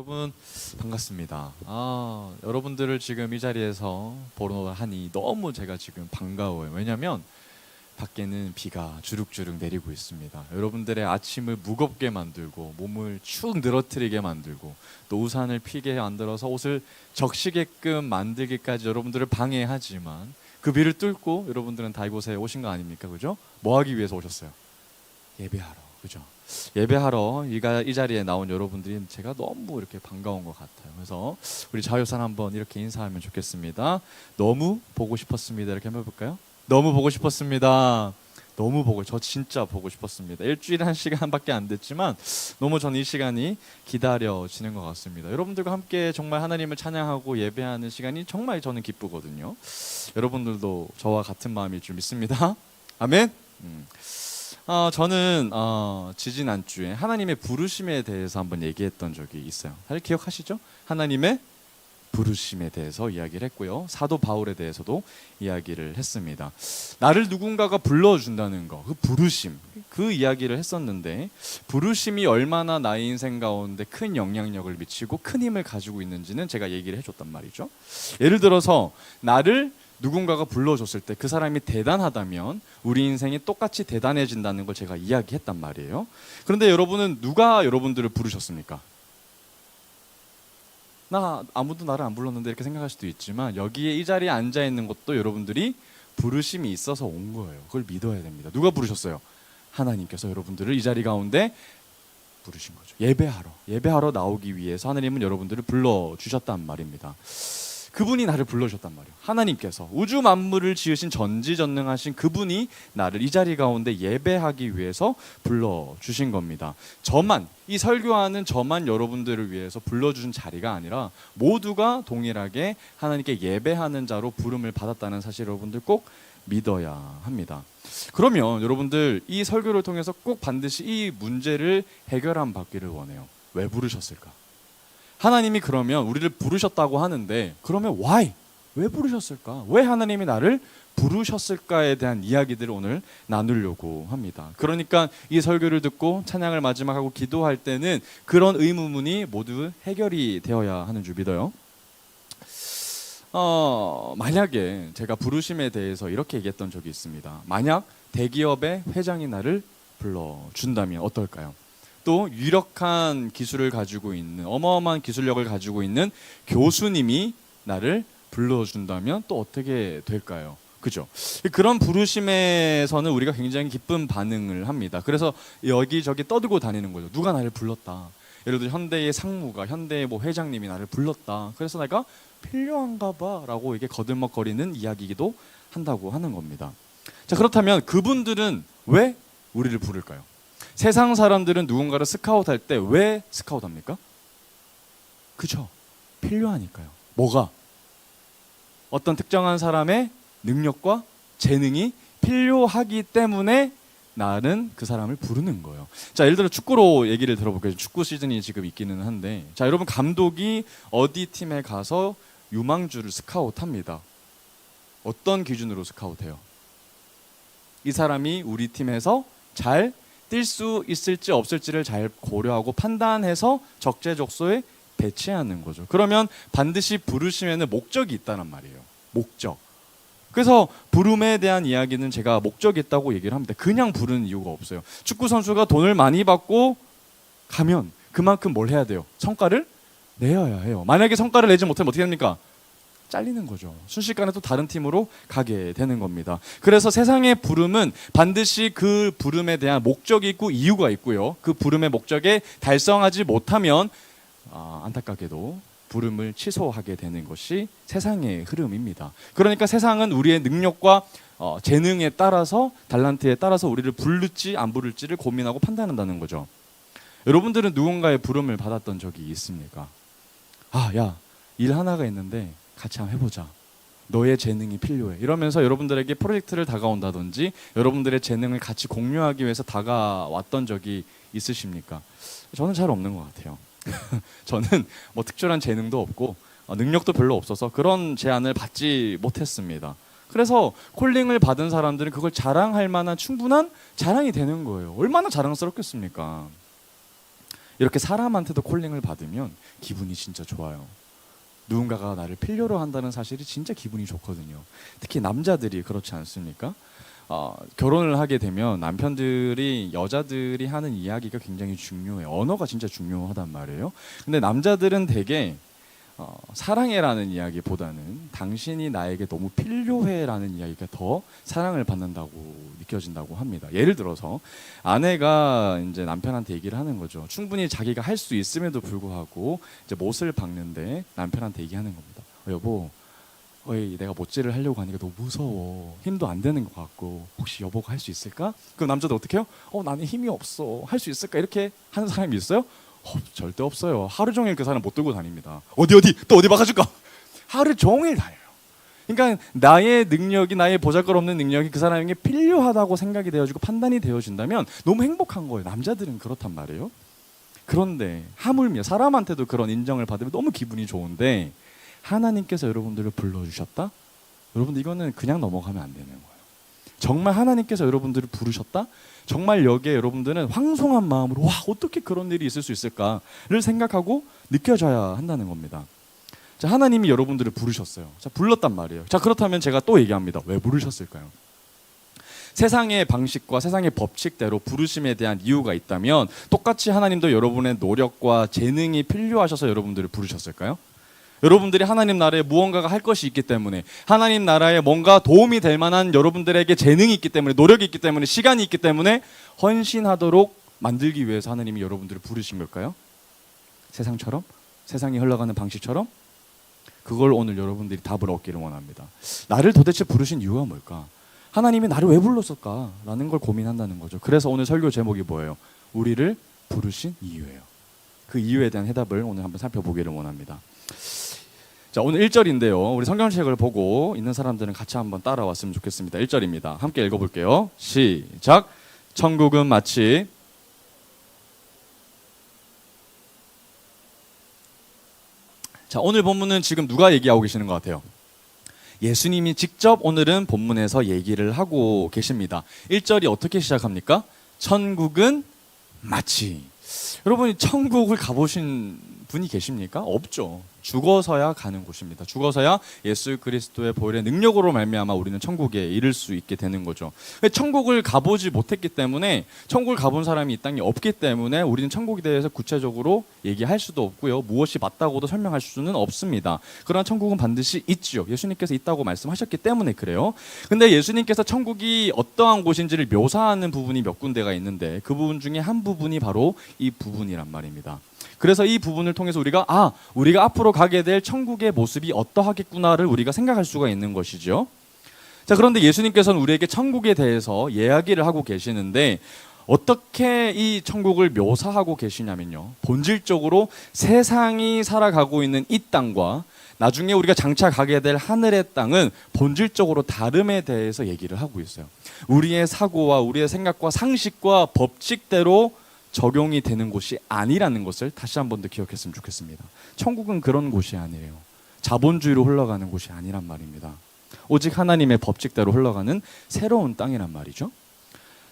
여러분 반갑습니다. 여러분들을 지금 이 자리에서 보러 하니 너무 제가 지금 반가워요. 왜냐하면 밖에는 비가 주룩주룩 내리고 있습니다. 여러분들의 아침을 무겁게 만들고 몸을 축 늘어뜨리게 만들고 또 우산을 피게 만들어서 옷을 적시게끔 만들기까지 여러분들을 방해하지만 그 비를 뚫고 여러분들은 다 이곳에 오신 거 아닙니까? 그죠? 뭐 하기 위해서 오셨어요? 예배하러. 그죠? 예배하러 이 자리에 나온 여러분들이 제가 너무 이렇게 반가운 것 같아요. 그래서 우리 자유산 한번 이렇게 인사하면 좋겠습니다. 너무 보고 싶었습니다. 이렇게 한번 해볼까요? 너무 보고 싶었습니다. 저 진짜 보고 싶었습니다. 일주일에 1시간밖에 안 됐지만 너무 전 이 시간이 기다려지는 것 같습니다. 여러분들과 함께 정말 하나님을 찬양하고 예배하는 시간이 정말 저는 기쁘거든요. 여러분들도 저와 같은 마음일 줄 믿습니다. 아멘. 저는 지지난주에 하나님의 부르심에 대해서 한번 얘기했던 적이 있어요. 잘 기억하시죠? 하나님의 부르심에 대해서 이야기를 했고요. 사도 바울에 대해서도 이야기를 했습니다. 나를 누군가가 불러준다는 거, 그 부르심, 그 이야기를 했었는데 부르심이 얼마나 나의 인생 가운데 큰 영향력을 미치고 큰 힘을 가지고 있는지는 제가 얘기를 해줬단 말이죠. 예를 들어서 나를 누군가가 불러줬을 때 그 사람이 대단하다면 우리 인생이 똑같이 대단해진다는 걸 제가 이야기했단 말이에요. 그런데 여러분은 누가 여러분들을 부르셨습니까? 아무도 나를 안 불렀는데 이렇게 생각할 수도 있지만 여기에 이 자리에 앉아 있는 것도 여러분들이 부르심이 있어서 온 거예요. 그걸 믿어야 됩니다. 누가 부르셨어요? 하나님께서 여러분들을 이 자리 가운데 부르신 거죠. 예배하러 나오기 위해서 하나님은 여러분들을 불러주셨단 말입니다. 그분이 나를 불러주셨단 말이에요. 하나님께서 우주 만물을 지으신 전지전능하신 그분이 나를 이 자리 가운데 예배하기 위해서 불러주신 겁니다. 이 설교하는 저만 여러분들을 위해서 불러주신 자리가 아니라 모두가 동일하게 하나님께 예배하는 자로 부름을 받았다는 사실 여러분들 꼭 믿어야 합니다. 그러면 여러분들 이 설교를 통해서 꼭 반드시 이 문제를 해결함 받기를 원해요. 왜 부르셨을까? 하나님이 그러면 우리를 부르셨다고 하는데 그러면 why? 왜 부르셨을까? 왜 하나님이 나를 부르셨을까에 대한 이야기들을 오늘 나누려고 합니다. 그러니까 이 설교를 듣고 찬양을 마지막하고 기도할 때는 그런 의문문이 모두 해결이 되어야 하는 줄 믿어요. 만약에 제가 부르심에 대해서 이렇게 얘기했던 적이 있습니다. 만약 대기업의 회장이 나를 불러준다면 어떨까요? 또 유력한 기술을 가지고 있는 어마어마한 기술력을 가지고 있는 교수님이 나를 불러준다면 또 어떻게 될까요? 그죠? 그런 부르심에서는 우리가 굉장히 기쁜 반응을 합니다. 그래서 여기저기 떠들고 다니는 거죠. 누가 나를 불렀다. 예를 들어 현대의 상무가 현대의 회장님이 나를 불렀다. 그래서 내가 필요한가 봐라고 이게 거들먹거리는 이야기이기도 한다고 하는 겁니다. 자, 그렇다면 그분들은 왜 우리를 부를까요? 세상 사람들은 누군가를 스카웃할 때 왜 스카웃합니까? 그죠? 필요하니까요. 뭐가? 어떤 특정한 사람의 능력과 재능이 필요하기 때문에 나는 그 사람을 부르는 거예요. 자, 예를 들어 축구로 얘기를 들어볼게요. 축구 시즌이 지금 있기는 한데, 자, 여러분 감독이 어디 팀에 가서 유망주를 스카웃합니다. 어떤 기준으로 스카웃해요? 이 사람이 우리 팀에서 잘 뛸 수 있을지 없을지를 잘 고려하고 판단해서 적재적소에 배치하는 거죠. 그러면 반드시 부르심에는 목적이 있다는 말이에요. 목적. 그래서 부름에 대한 이야기는 제가 목적이 있다고 얘기를 합니다. 그냥 부르는 이유가 없어요. 축구 선수가 돈을 많이 받고 가면 그만큼 뭘 해야 돼요? 성과를 내야 해요. 만약에 성과를 내지 못하면 어떻게 됩니까? 잘리는 거죠. 순식간에 또 다른 팀으로 가게 되는 겁니다. 그래서 세상의 부름은 반드시 그 부름에 대한 목적이 있고 이유가 있고요. 그 부름의 목적에 달성하지 못하면 안타깝게도 부름을 취소하게 되는 것이 세상의 흐름입니다. 그러니까 세상은 우리의 능력과 재능에 따라서 달란트에 따라서 우리를 부를지 안 부를지를 고민하고 판단한다는 거죠. 여러분들은 누군가의 부름을 받았던 적이 있습니까? 야, 일 하나가 있는데 같이 한번 해보자. 너의 재능이 필요해. 이러면서 여러분들에게 프로젝트를 다가온다든지 여러분들의 재능을 같이 공유하기 위해서 다가왔던 적이 있으십니까? 저는 잘 없는 것 같아요. 저는 특별한 재능도 없고 능력도 별로 없어서 그런 제안을 받지 못했습니다. 그래서 콜링을 받은 사람들은 그걸 자랑할 만한 충분한 자랑이 되는 거예요. 얼마나 자랑스럽겠습니까? 이렇게 사람한테도 콜링을 받으면 기분이 진짜 좋아요. 누군가가 나를 필요로 한다는 사실이 진짜 기분이 좋거든요. 특히 남자들이 그렇지 않습니까? 결혼을 하게 되면 남편들이 여자들이 하는 이야기가 굉장히 중요해요. 언어가 진짜 중요하단 말이에요. 근데 남자들은 되게 사랑해라는 이야기보다는 당신이 나에게 너무 필요해라는 이야기가 더 사랑을 받는다고 느껴진다고 합니다. 예를 들어서 아내가 이제 남편한테 얘기를 하는 거죠. 충분히 자기가 할 수 있음에도 불구하고 이제 못을 박는데 남편한테 얘기하는 겁니다. 여보, 내가 못질을 하려고 하니까 너무 무서워. 힘도 안 되는 것 같고 혹시 여보가 할 수 있을까? 그럼 남자도 어떻게 해요? 나는 힘이 없어. 할 수 있을까? 이렇게 하는 사람이 있어요? 절대 없어요. 하루 종일 그 사람 못 들고 다닙니다. 어디 또 어디 박아줄까? 하루 종일 다녀요. 그러니까 나의 능력이, 나의 보잘것없는 능력이 그 사람에게 필요하다고 생각이 되어지고 판단이 되어진다면 너무 행복한 거예요. 남자들은 그렇단 말이에요. 그런데 하물며 사람한테도 그런 인정을 받으면 너무 기분이 좋은데 하나님께서 여러분들을 불러주셨다? 여러분들 이거는 그냥 넘어가면 안 되는 거예요. 정말 하나님께서 여러분들을 부르셨다? 정말 여기에 여러분들은 황송한 마음으로 와, 어떻게 그런 일이 있을 수 있을까를 생각하고 느껴져야 한다는 겁니다. 자, 하나님이 여러분들을 부르셨어요. 자, 불렀단 말이에요. 자, 그렇다면 제가 또 얘기합니다. 왜 부르셨을까요? 세상의 방식과 세상의 법칙대로 부르심에 대한 이유가 있다면 똑같이 하나님도 여러분의 노력과 재능이 필요하셔서 여러분들을 부르셨을까요? 여러분들이 하나님 나라에 무언가가 할 것이 있기 때문에, 하나님 나라에 뭔가 도움이 될 만한 여러분들에게 재능이 있기 때문에, 노력이 있기 때문에, 시간이 있기 때문에 헌신하도록 만들기 위해서 하나님이 여러분들을 부르신 걸까요? 세상처럼? 세상이 흘러가는 방식처럼? 그걸 오늘 여러분들이 답을 얻기를 원합니다. 나를 도대체 부르신 이유가 뭘까? 하나님이 나를 왜 불렀을까? 라는 걸 고민한다는 거죠. 그래서 오늘 설교 제목이 뭐예요? 우리를 부르신 이유예요. 그 이유에 대한 해답을 오늘 한번 살펴보기를 원합니다. 자, 오늘 1절인데요. 우리 성경책을 보고 있는 사람들은 같이 한번 따라왔으면 좋겠습니다. 1절입니다. 함께 읽어볼게요. 시작. 천국은 마치 자, 오늘 본문은 지금 누가 얘기하고 계시는 것 같아요? 예수님이 직접 오늘은 본문에서 얘기를 하고 계십니다. 1절이 어떻게 시작합니까? 천국은 마치. 여러분이 천국을 가보신 분이 계십니까? 없죠. 죽어서야 가는 곳입니다. 죽어서야 예수 그리스도의 보혈의 능력으로 말미암아 우리는 천국에 이를 수 있게 되는 거죠. 천국을 가보지 못했기 때문에, 천국을 가본 사람이 이 땅에 없기 때문에 우리는 천국에 대해서 구체적으로 얘기할 수도 없고요. 무엇이 맞다고도 설명할 수는 없습니다. 그러나 천국은 반드시 있지요. 예수님께서 있다고 말씀하셨기 때문에 그래요. 근데 예수님께서 천국이 어떠한 곳인지를 묘사하는 부분이 몇 군데가 있는데 그 부분 중에 한 부분이 바로 이 부분이란 말입니다. 그래서 이 부분을 통해서 우리가 앞으로 가게 될 천국의 모습이 어떠하겠구나를 우리가 생각할 수가 있는 것이죠. 자, 그런데 예수님께서는 우리에게 천국에 대해서 이야기를 하고 계시는데 어떻게 이 천국을 묘사하고 계시냐면요. 본질적으로 세상이 살아가고 있는 이 땅과 나중에 우리가 장차 가게 될 하늘의 땅은 본질적으로 다름에 대해서 얘기를 하고 있어요. 우리의 사고와 우리의 생각과 상식과 법칙대로 적용이 되는 곳이 아니라는 것을 다시 한 번 더 기억했으면 좋겠습니다. 천국은 그런 곳이 아니에요. 자본주의로 흘러가는 곳이 아니란 말입니다. 오직 하나님의 법칙대로 흘러가는 새로운 땅이란 말이죠.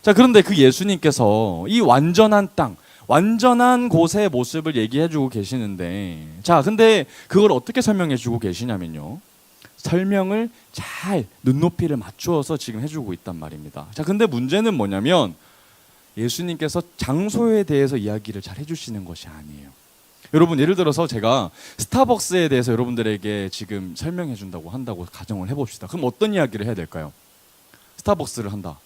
자, 그런데 그 예수님께서 이 완전한 땅, 완전한 곳의 모습을 얘기해주고 계시는데, 자, 근데 그걸 어떻게 설명해주고 계시냐면요. 설명을 잘 눈높이를 맞추어서 지금 해주고 있단 말입니다. 자, 근데 문제는 뭐냐면 예수님께서 장소에 대해서 이야기를 잘 해주시는 것이 아니에요. 여러분, 예를 들어서 제가 스타벅스에 대해서 여러분들에게 지금 설명해 준다고 한다고 가정을 해봅시다. 그럼 어떤 이야기를 해야 될까요? 스타벅스를 한다.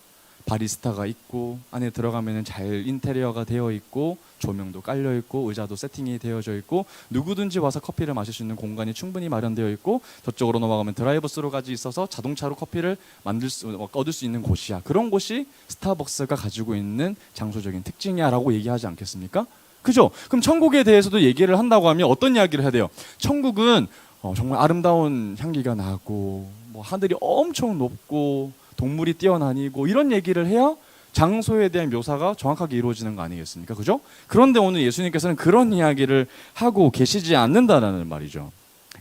바리스타가 있고 안에 들어가면 잘 인테리어가 되어 있고 조명도 깔려 있고 의자도 세팅이 되어져 있고 누구든지 와서 커피를 마실 수 있는 공간이 충분히 마련되어 있고 저쪽으로 넘어가면 드라이브 스루까지 있어서 자동차로 커피를 얻을 수 있는 곳이야. 그런 곳이 스타벅스가 가지고 있는 장소적인 특징이야라고 얘기하지 않겠습니까? 그죠? 그럼 천국에 대해서도 얘기를 한다고 하면 어떤 이야기를 해야 돼요? 천국은 정말 아름다운 향기가 나고 뭐 하늘이 엄청 높고 동물이 뛰어다니고 이런 얘기를 해야 장소에 대한 묘사가 정확하게 이루어지는 거 아니겠습니까? 그죠? 그런데 오늘 예수님께서는 그런 이야기를 하고 계시지 않는다라는 말이죠.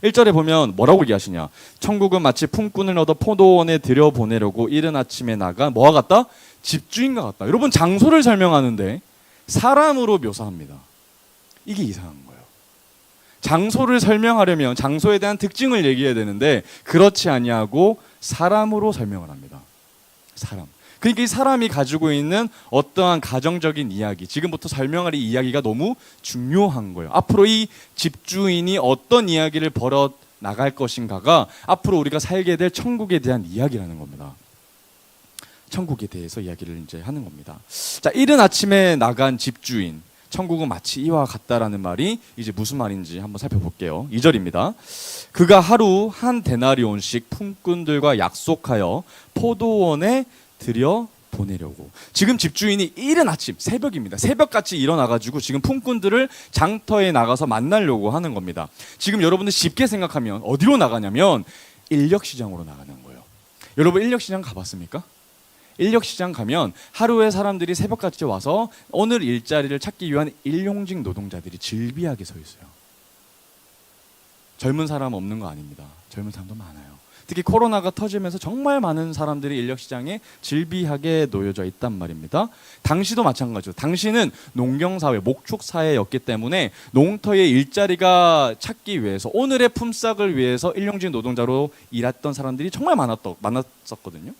1절에 보면 뭐라고 얘기하시냐? 천국은 마치 품꾼을 얻어 포도원에 들여보내려고 이른 아침에 나가 뭐와 같다? 집주인과 같다. 여러분, 장소를 설명하는데 사람으로 묘사합니다. 이게 이상한 거예요. 장소를 설명하려면 장소에 대한 특징을 얘기해야 되는데 그렇지 아니하고 사람으로 설명을 합니다. 사람. 그러니까 이 사람이 가지고 있는 어떠한 가정적인 이야기, 지금부터 설명할 이 이야기가 너무 중요한 거예요. 앞으로 이 집주인이 어떤 이야기를 벌여 나갈 것인가가 앞으로 우리가 살게 될 천국에 대한 이야기라는 겁니다. 천국에 대해서 이야기를 이제 하는 겁니다. 자, 이른 아침에 나간 집주인, 천국은 마치 이와 같다라는 말이 이제 무슨 말인지 한번 살펴볼게요. 2절입니다. 그가 하루 한 데나리온씩 품꾼들과 약속하여 포도원에 들여 보내려고. 지금 집주인이 이른 아침 새벽입니다. 새벽같이 일어나가지고 지금 품꾼들을 장터에 나가서 만나려고 하는 겁니다. 지금 여러분들 쉽게 생각하면 어디로 나가냐면 인력시장으로 나가는 거예요. 여러분 인력시장 가봤습니까? 인력시장 가면 하루에 사람들이 새벽같이 와서 오늘 일자리를 찾기 위한 일용직 노동자들이 질비하게 서 있어요. 젊은 사람 없는 거 아닙니다. 젊은 사람도 많아요. 특히 코로나가 터지면서 정말 많은 사람들이 인력시장에 질비하게 놓여져 있단 말입니다. 당시도 마찬가지죠. 당시는 농경사회, 목축사회였기 때문에 농터의 일자리가 찾기 위해서 오늘의 품삯을 위해서 일용직 노동자로 일했던 사람들이 정말 많았었거든요.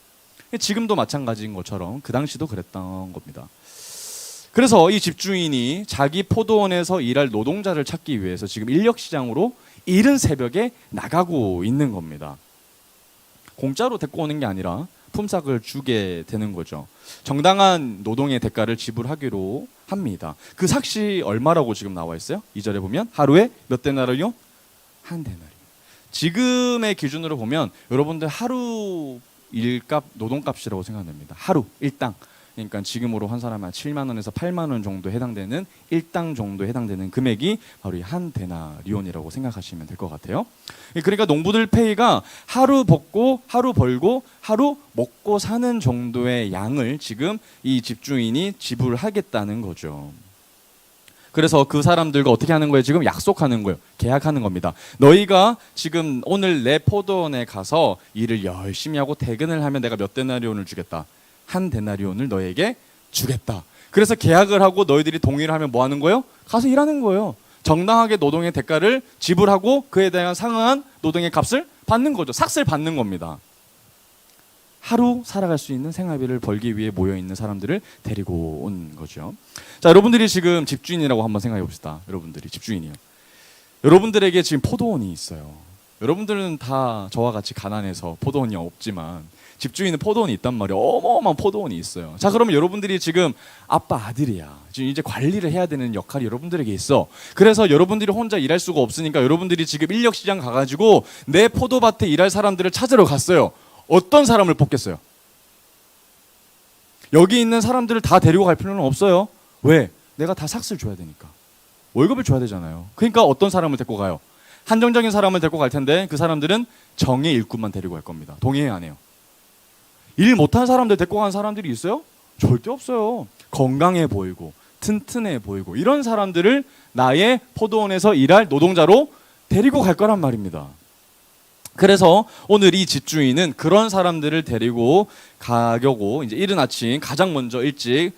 지금도 마찬가지인 것처럼 그 당시도 그랬던 겁니다. 그래서 이 집주인이 자기 포도원에서 일할 노동자를 찾기 위해서 지금 인력시장으로 이른 새벽에 나가고 있는 겁니다. 공짜로 데리고 오는 게 아니라 품삯을 주게 되는 거죠. 정당한 노동의 대가를 지불하기로 합니다. 그 삭시 얼마라고 지금 나와 있어요? 2절에 보면 하루에 몇 데나리온? 한 데나리온. 지금의 기준으로 보면 여러분들 하루 일값, 노동값이라고 생각됩니다. 하루, 일당. 그러니까 지금으로 한 사람에 7만 원에서 8만 원 정도 해당되는 일당 정도 해당되는 금액이 바로 이 한 데나리온이라고 생각하시면 될 것 같아요. 그러니까 농부들 페이가 하루 벌고 하루 먹고 사는 정도의 양을 지금 이 집주인이 지불하겠다는 거죠. 그래서 그 사람들과 어떻게 하는 거예요? 지금 약속하는 거예요. 계약하는 겁니다. 너희가 지금 오늘 내 포도원에 가서 일을 열심히 하고 퇴근을 하면 내가 몇 데나리온을 주겠다. 한 데나리온을 너에게 주겠다. 그래서 계약을 하고 너희들이 동의를 하면 뭐 하는 거예요? 가서 일하는 거예요. 정당하게 노동의 대가를 지불하고 그에 대한 상응한 노동의 값을 받는 거죠. 삭스를 받는 겁니다. 하루 살아갈 수 있는 생활비를 벌기 위해 모여있는 사람들을 데리고 온 거죠. 자, 여러분들이 지금 집주인이라고 한번 생각해 봅시다. 여러분들이 집주인이에요. 여러분들에게 지금 포도원이 있어요. 여러분들은 다 저와 같이 가난해서 포도원이 없지만 집주인은 포도원이 있단 말이에요. 어마어마한 포도원이 있어요. 자, 그러면 여러분들이 지금 아빠 아들이야. 지금 이제 관리를 해야 되는 역할이 여러분들에게 있어. 그래서 여러분들이 혼자 일할 수가 없으니까 여러분들이 지금 인력시장 가가지고 내 포도밭에 일할 사람들을 찾으러 갔어요. 어떤 사람을 뽑겠어요? 여기 있는 사람들을 다 데리고 갈 필요는 없어요. 왜? 내가 다 삭스를 줘야 되니까. 월급을 줘야 되잖아요. 그러니까 어떤 사람을 데리고 가요? 한정적인 사람을 데리고 갈 텐데 그 사람들은 정예 일꾼만 데리고 갈 겁니다. 동의해야 안 해요? 일 못한 사람들 데리고 간 사람들이 있어요? 절대 없어요. 건강해 보이고 튼튼해 보이고 이런 사람들을 나의 포도원에서 일할 노동자로 데리고 갈 거란 말입니다. 그래서 오늘 이 집주인은 그런 사람들을 데리고 가려고 이제 이른 아침 가장 먼저 일찍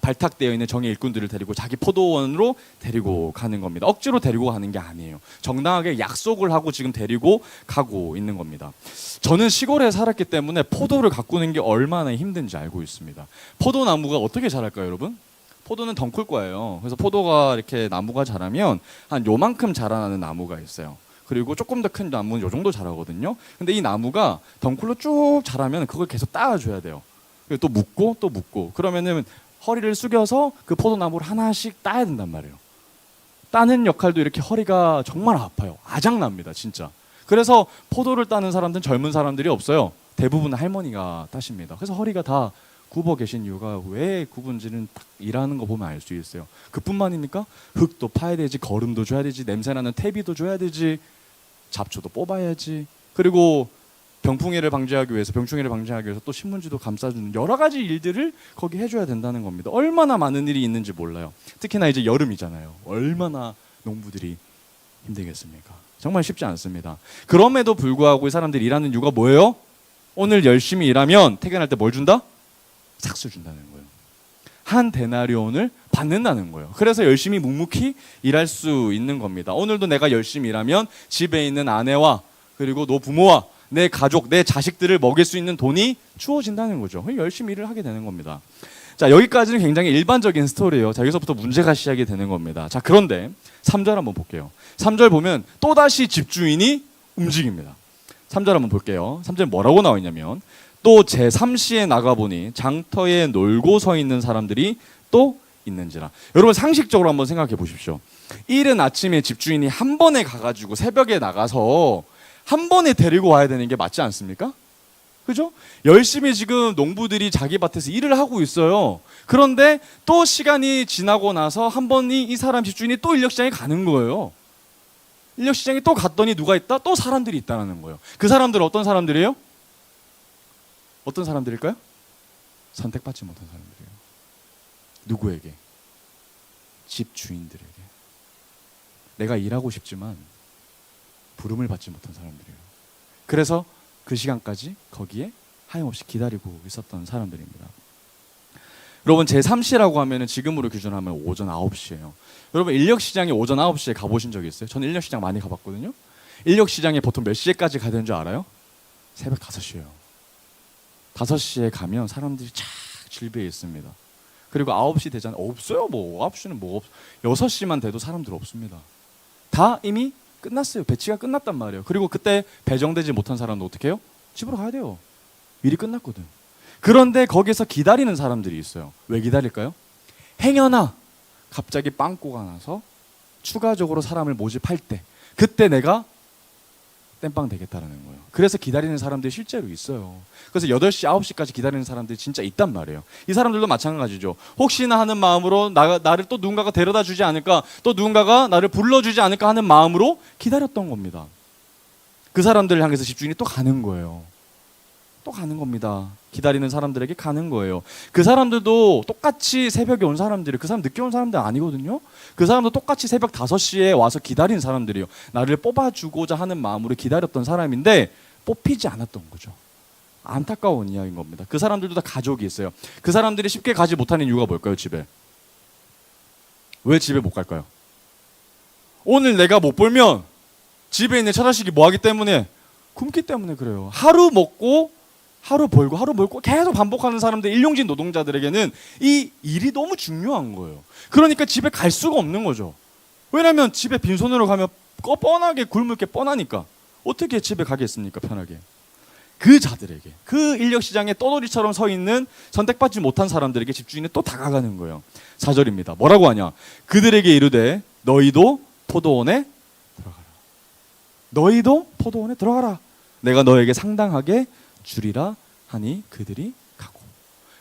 발탁되어 있는 정예 일꾼들을 데리고 자기 포도원으로 데리고 가는 겁니다. 억지로 데리고 가는 게 아니에요. 정당하게 약속을 하고 지금 데리고 가고 있는 겁니다. 저는 시골에 살았기 때문에 포도를 가꾸는 게 얼마나 힘든지 알고 있습니다. 포도나무가 어떻게 자랄까요, 여러분? 포도는 덩쿨 거예요. 그래서 포도가 이렇게 나무가 자라면 한 요만큼 자라나는 나무가 있어요. 그리고 조금 더 큰 나무는 요 정도 자라거든요. 근데 이 나무가 덩쿨로 쭉 자라면 그걸 계속 따줘야 돼요. 또 묶고 또 묶고 그러면은 허리를 숙여서 그 포도나무를 하나씩 따야 된단 말이에요. 따는 역할도 이렇게 허리가 정말 아파요. 아작납니다, 진짜. 그래서 포도를 따는 사람들은 젊은 사람들이 없어요. 대부분 할머니가 따십니다. 그래서 허리가 다 굽어 계신 이유가 왜 굽은지는 딱 일하는 거 보면 알 수 있어요. 그뿐만입니까? 흙도 파야 되지, 거름도 줘야 되지, 냄새나는 퇴비도 줘야 되지, 잡초도 뽑아야지. 그리고 병충해를 방지하기 위해서 또 신문지도 감싸주는 여러 가지 일들을 거기 해줘야 된다는 겁니다. 얼마나 많은 일이 있는지 몰라요. 특히나 이제 여름이잖아요. 얼마나 농부들이 힘들겠습니까? 정말 쉽지 않습니다. 그럼에도 불구하고 이 사람들이 일하는 이유가 뭐예요? 오늘 열심히 일하면 퇴근할 때 뭘 준다? 삭수 준다는 거예요. 한 데나리온을 받는다는 거예요. 그래서 열심히 묵묵히 일할 수 있는 겁니다. 오늘도 내가 열심히 일하면 집에 있는 아내와 그리고 노부모와 내 가족, 내 자식들을 먹일 수 있는 돈이 주어진다는 거죠. 열심히 일을 하게 되는 겁니다. 자, 여기까지는 굉장히 일반적인 스토리예요. 자, 여기서부터 문제가 시작이 되는 겁니다. 자, 그런데 3절 한번 볼게요. 3절 보면 또다시 집주인이 움직입니다. 3절 한번 볼게요. 3절 뭐라고 나와 있냐면 또 제3시에 나가보니 장터에 놀고 서 있는 사람들이 또 있는지라. 여러분 상식적으로 한번 생각해 보십시오. 이른 아침에 집주인이 한 번에 가가지고 새벽에 나가서 한 번에 데리고 와야 되는 게 맞지 않습니까? 그죠? 열심히 지금 농부들이 자기 밭에서 일을 하고 있어요. 그런데 또 시간이 지나고 나서 한 번이 이 사람 집주인이 또 인력시장에 가는 거예요. 인력시장에 또 갔더니 누가 있다? 또 사람들이 있다는 거예요. 그 사람들은 어떤 사람들이에요? 어떤 사람들일까요? 선택받지 못한 사람들이에요. 누구에게? 집주인들에게. 내가 일하고 싶지만 부름을 받지 못한 사람들이에요. 그래서 그 시간까지 거기에 하염없이 기다리고 있었던 사람들입니다. 여러분 제3시라고 하면 지금으로 기준하면 오전 9시예요. 여러분 인력시장에 오전 9시에 가보신 적이 있어요? 저는 인력시장 많이 가봤거든요. 인력시장에 보통 몇 시에까지 가야 되는 줄 알아요? 새벽 5시예요. 5시에 가면 사람들이 쫙 질비해 있습니다. 그리고 9시 되잖아요. 없어요. 뭐 9시는 뭐 없. 6시만 돼도 사람들 없습니다. 다 이미 끝났어요. 배치가 끝났단 말이에요. 그리고 그때 배정되지 못한 사람도 어떻게 해요? 집으로 가야 돼요. 일이 끝났거든. 그런데 거기서 기다리는 사람들이 있어요. 왜 기다릴까요? 행여나 갑자기 빵꾸가 나서 추가적으로 사람을 모집할 때 그때 내가 땜빵 되겠다라는 거예요. 그래서 기다리는 사람들이 실제로 있어요. 그래서 8시, 9시까지 기다리는 사람들이 진짜 있단 말이에요. 이 사람들도 마찬가지죠. 혹시나 하는 마음으로 나를 또 누군가가 데려다 주지 않을까, 또 누군가가 나를 불러주지 않을까 하는 마음으로 기다렸던 겁니다. 그 사람들을 향해서 집주인이 또 가는 거예요. 또 가는 겁니다. 기다리는 사람들에게 가는 거예요. 그 사람들도 똑같이 새벽에 온 사람들이, 그 사람 늦게 온 사람들 아니거든요. 그 사람도 똑같이 새벽 5시에 와서 기다린 사람들이에요. 나를 뽑아주고자 하는 마음으로 기다렸던 사람인데 뽑히지 않았던 거죠. 안타까운 이야기인 겁니다. 그 사람들도 다 가족이 있어요. 그 사람들이 쉽게 가지 못하는 이유가 뭘까요? 집에. 왜 집에 못 갈까요? 오늘 내가 못 벌면 집에 있는 처자식이 뭐 하기 때문에? 굶기 때문에 그래요. 하루 먹고 하루 벌고 계속 반복하는 사람들, 일용직 노동자들에게는 이 일이 너무 중요한 거예요. 그러니까 집에 갈 수가 없는 거죠. 왜냐하면 집에 빈손으로 가면 뻔하게 굶을 게 뻔하니까 어떻게 집에 가겠습니까? 편하게. 그 자들에게, 그 인력시장에 떠돌이처럼 서 있는 선택받지 못한 사람들에게 집주인이 또 다가가는 거예요. 4절입니다. 뭐라고 하냐? 그들에게 이르되 너희도 포도원에 들어가라. 너희도 포도원에 들어가라. 내가 너에게 상당하게 주리라 하니 그들이 가고.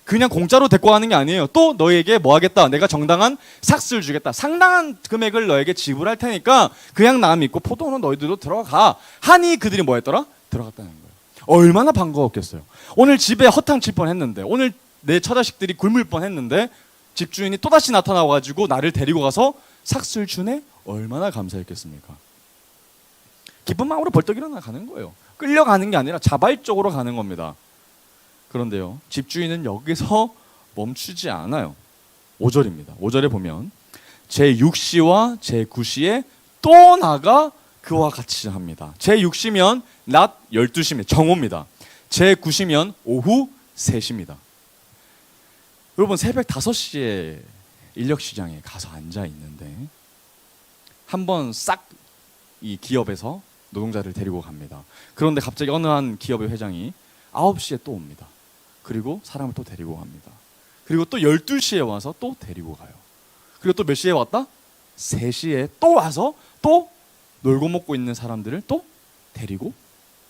그냥 공짜로 데리고 가는 게 아니에요. 또 너에게 뭐 하겠다? 내가 정당한 삭스를 주겠다. 상당한 금액을 너에게 지불할 테니까 그냥 나 믿고 포도원은 너희들도 들어가 하니 그들이 뭐 했더라? 들어갔다는 거예요. 얼마나 반가웠겠어요. 오늘 집에 허탕 칠 뻔했는데, 오늘 내 처자식들이 굶을 뻔했는데 집주인이 또다시 나타나가지고 나를 데리고 가서 삭스를 주네? 얼마나 감사했겠습니까? 기쁜 마음으로 벌떡 일어나 가는 거예요. 끌려가는 게 아니라 자발적으로 가는 겁니다. 그런데요, 집주인은 여기서 멈추지 않아요. 5절입니다. 5절에 보면 제6시와 제9시에 또 나가 그와 같이 합니다. 제6시면 낮 12시면 정오입니다. 제9시면 오후 3시입니다. 여러분 새벽 5시에 인력시장에 가서 앉아 있는데 한번 싹 이 기업에서 노동자를 데리고 갑니다. 그런데 갑자기 어느 한 기업의 회장이 9시에 또 옵니다. 그리고 사람을 또 데리고 갑니다. 그리고 또 12시에 와서 또 데리고 가요. 그리고 또 몇 시에 왔다? 3시에 또 와서 또 놀고 먹고 있는 사람들을 또 데리고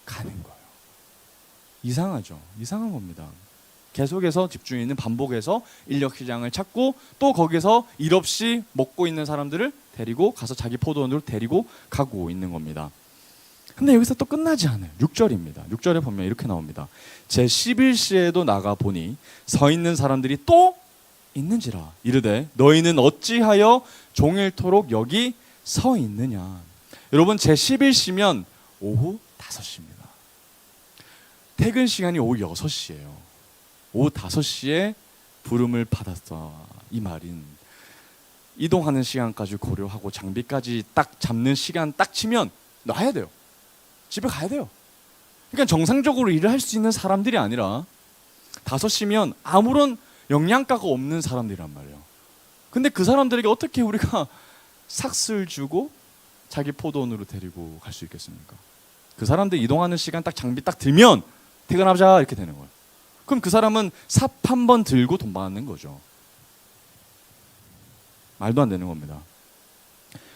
가는 거예요. 이상하죠? 이상한 겁니다. 계속해서 집주인은 반복해서 인력시장을 찾고 또 거기서 일 없이 먹고 있는 사람들을 데리고 가서 자기 포도원으로 데리고 가고 있는 겁니다. 근데 여기서 또 끝나지 않아요. 6절입니다. 6절에 보면 이렇게 나옵니다. 제11시에도 나가 보니 서 있는 사람들이 또 있는지라. 이르되 너희는 어찌하여 종일토록 여기 서 있느냐. 여러분 제11시면 오후 5시입니다. 퇴근 시간이 오후 6시예요. 오후 5시에 부름을 받았다. 이 말인 이동하는 시간까지 고려하고 장비까지 딱 잡는 시간 딱 치면 놔야 돼요. 집에 가야 돼요. 그러니까 정상적으로 일을 할 수 있는 사람들이 아니라 5시면 아무런 영양가가 없는 사람들이란 말이에요. 근데 그 사람들에게 어떻게 우리가 삭스를 주고 자기 포도원으로 데리고 갈 수 있겠습니까? 그 사람들 이동하는 시간 딱 장비 딱 들면 퇴근하자 이렇게 되는 거예요. 그럼 그 사람은 삽 한 번 들고 돈 받는 거죠. 말도 안 되는 겁니다.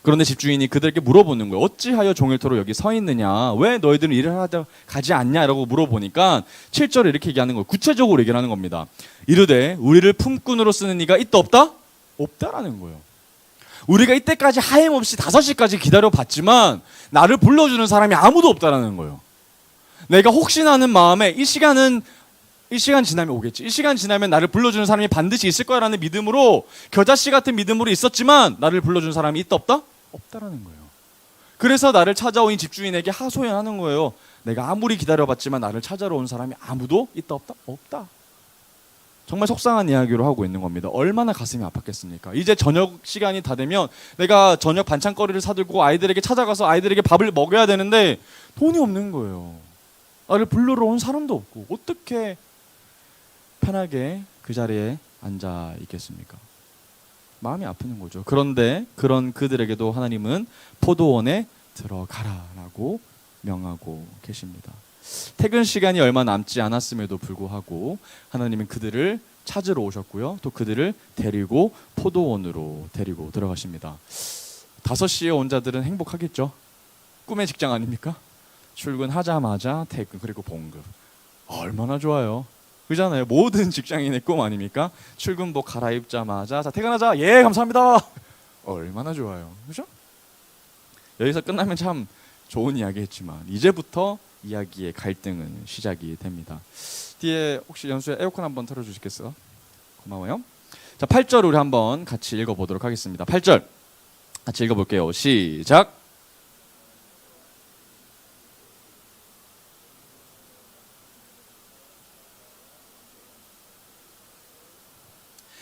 그런데 집주인이 그들에게 물어보는 거예요. 어찌하여 종일토록 여기 서 있느냐? 왜 너희들은 일을 하다 가지 않냐? 라고 물어보니까 7절에 이렇게 얘기하는 거예요. 구체적으로 얘기를 하는 겁니다. 이르되 우리를 품꾼으로 쓰는 이가 있다 없다? 없다라는 거예요. 우리가 이때까지 하염없이 5시까지 기다려봤지만 나를 불러주는 사람이 아무도 없다라는 거예요. 내가 혹시나 하는 마음에 이 시간 지나면 오겠지. 이 시간 지나면 나를 불러주는 사람이 반드시 있을 거라는 믿음으로 겨자씨 같은 믿음으로 있었지만 나를 불러주는 사람이 있다 없다? 없다라는 거예요. 그래서 나를 찾아온 집주인에게 하소연하는 거예요. 내가 아무리 기다려봤지만 나를 찾아러 온 사람이 아무도 있다 없다? 없다. 정말 속상한 이야기로 하고 있는 겁니다. 얼마나 가슴이 아팠겠습니까? 이제 저녁 시간이 다 되면 내가 저녁 반찬거리를 사들고 아이들에게 찾아가서 아이들에게 밥을 먹여야 되는데 돈이 없는 거예요. 나를 불러러 온 사람도 없고 어떻게 편하게 그 자리에 앉아 있겠습니까? 마음이 아프는 거죠. 그런데 그런 그들에게도 하나님은 포도원에 들어가라라고 명하고 계십니다. 퇴근 시간이 얼마 남지 않았음에도 불구하고 하나님은 그들을 찾으러 오셨고요. 또 그들을 데리고 포도원으로 데리고 들어가십니다. 5시에 온 자들은 행복하겠죠. 꿈의 직장 아닙니까? 출근하자마자 퇴근 그리고 봉급. 얼마나 좋아요. 그잖아요. 모든 직장인의 꿈 아닙니까? 출근복 갈아입자마자 자 퇴근하자. 예 감사합니다. 얼마나 좋아요. 그죠? 여기서 끝나면 참 좋은 이야기했지만 이제부터 이야기의 갈등은 시작이 됩니다. 뒤에 혹시 연수야 에어컨 한번 틀어주시겠어요? 고마워요. 자 8절 우리 한번 같이 읽어보도록 하겠습니다. 8절 같이 읽어볼게요. 시작.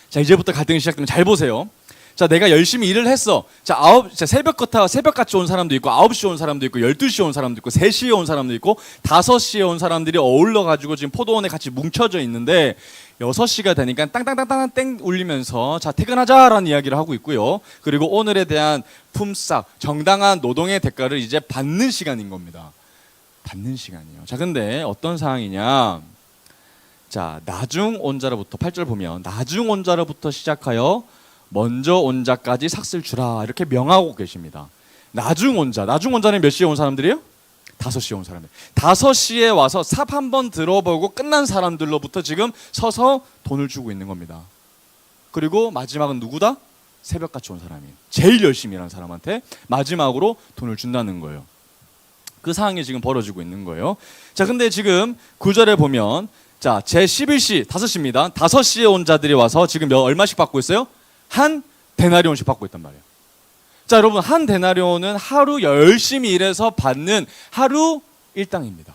자 이제부터 갈등이 시작되면 잘 보세요. 자 내가 열심히 일을 했어. 자 새벽같이 온 사람도 있고 9시 온 사람도 있고 12시 온 사람도 있고 3시에 온 사람도 있고 5시에 온 사람들이 어울러 가지고 지금 포도원에 같이 뭉쳐져 있는데 6시가 되니까 땅땅땅땅 땡 울리면서 자 퇴근하자라는 이야기를 하고 있고요. 그리고 오늘에 대한 품삯 정당한 노동의 대가를 이제 받는 시간인 겁니다. 받는 시간이에요. 자 근데 어떤 상황이냐? 자 나중 온 자로부터 8절 보면 나중 온 자로부터 시작하여 먼저 온 자까지 삭슬 주라 이렇게 명하고 계십니다. 나중 온 자는 몇 시에 온 사람들이에요? 5시에 온 사람들. 5시에 와서 삽 한번 들어보고 끝난 사람들로부터 지금 서서 돈을 주고 있는 겁니다. 그리고 마지막은 누구다? 새벽같이 온 사람이 제일 열심히 일하는 사람한테 마지막으로 돈을 준다는 거예요. 그 상황이 지금 벌어지고 있는 거예요. 자 근데 지금 9절에 보면 자 제 11시 5시입니다. 5시에 온 자들이 와서 지금 얼마씩 받고 있어요? 한 데나리온씩 받고 있단 말이에요. 자 여러분 한 데나리온은 하루 열심히 일해서 받는 하루 일당입니다.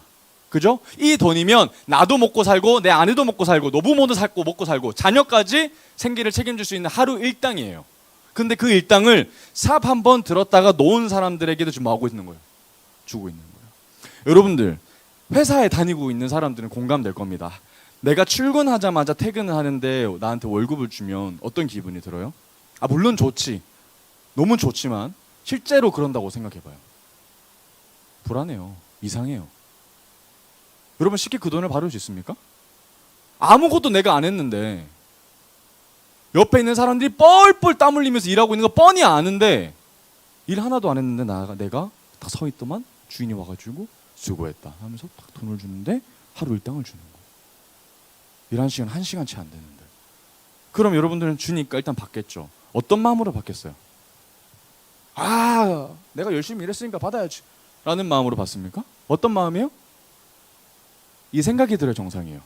그죠? 이 돈이면 나도 먹고 살고 내 아내도 먹고 살고 노부모도 먹고 살고 자녀까지 생계를 책임질 수 있는 하루 일당이에요. 근데 그 일당을 삽 한번 들었다가 놓은 사람들에게도 지금 하고 있는 거예요. 주고 있는 거예요. 여러분들 회사에 다니고 있는 사람들은 공감될 겁니다. 내가 출근하자마자 퇴근을 하는데 나한테 월급을 주면 어떤 기분이 들어요? 아 물론 좋지. 너무 좋지만 실제로 그런다고 생각해봐요. 불안해요. 이상해요. 여러분 쉽게 그 돈을 받을 수 있습니까? 아무것도 내가 안 했는데 옆에 있는 사람들이 뻘뻘 땀 흘리면서 일하고 있는 거 뻔히 아는데 일 하나도 안 했는데 내가 다 서 있더만 주인이 와가지고 수고했다 하면서 딱 돈을 주는데 하루 일당을 주는 거예요. 일한 시간 1시간 채 안 되는데. 그럼 여러분들은 주니까 일단 받겠죠. 어떤 마음으로 받겠어요? 아 내가 열심히 일했으니까 받아야지 라는 마음으로 받습니까? 어떤 마음이에요? 이 생각이 들어야 정상이에요.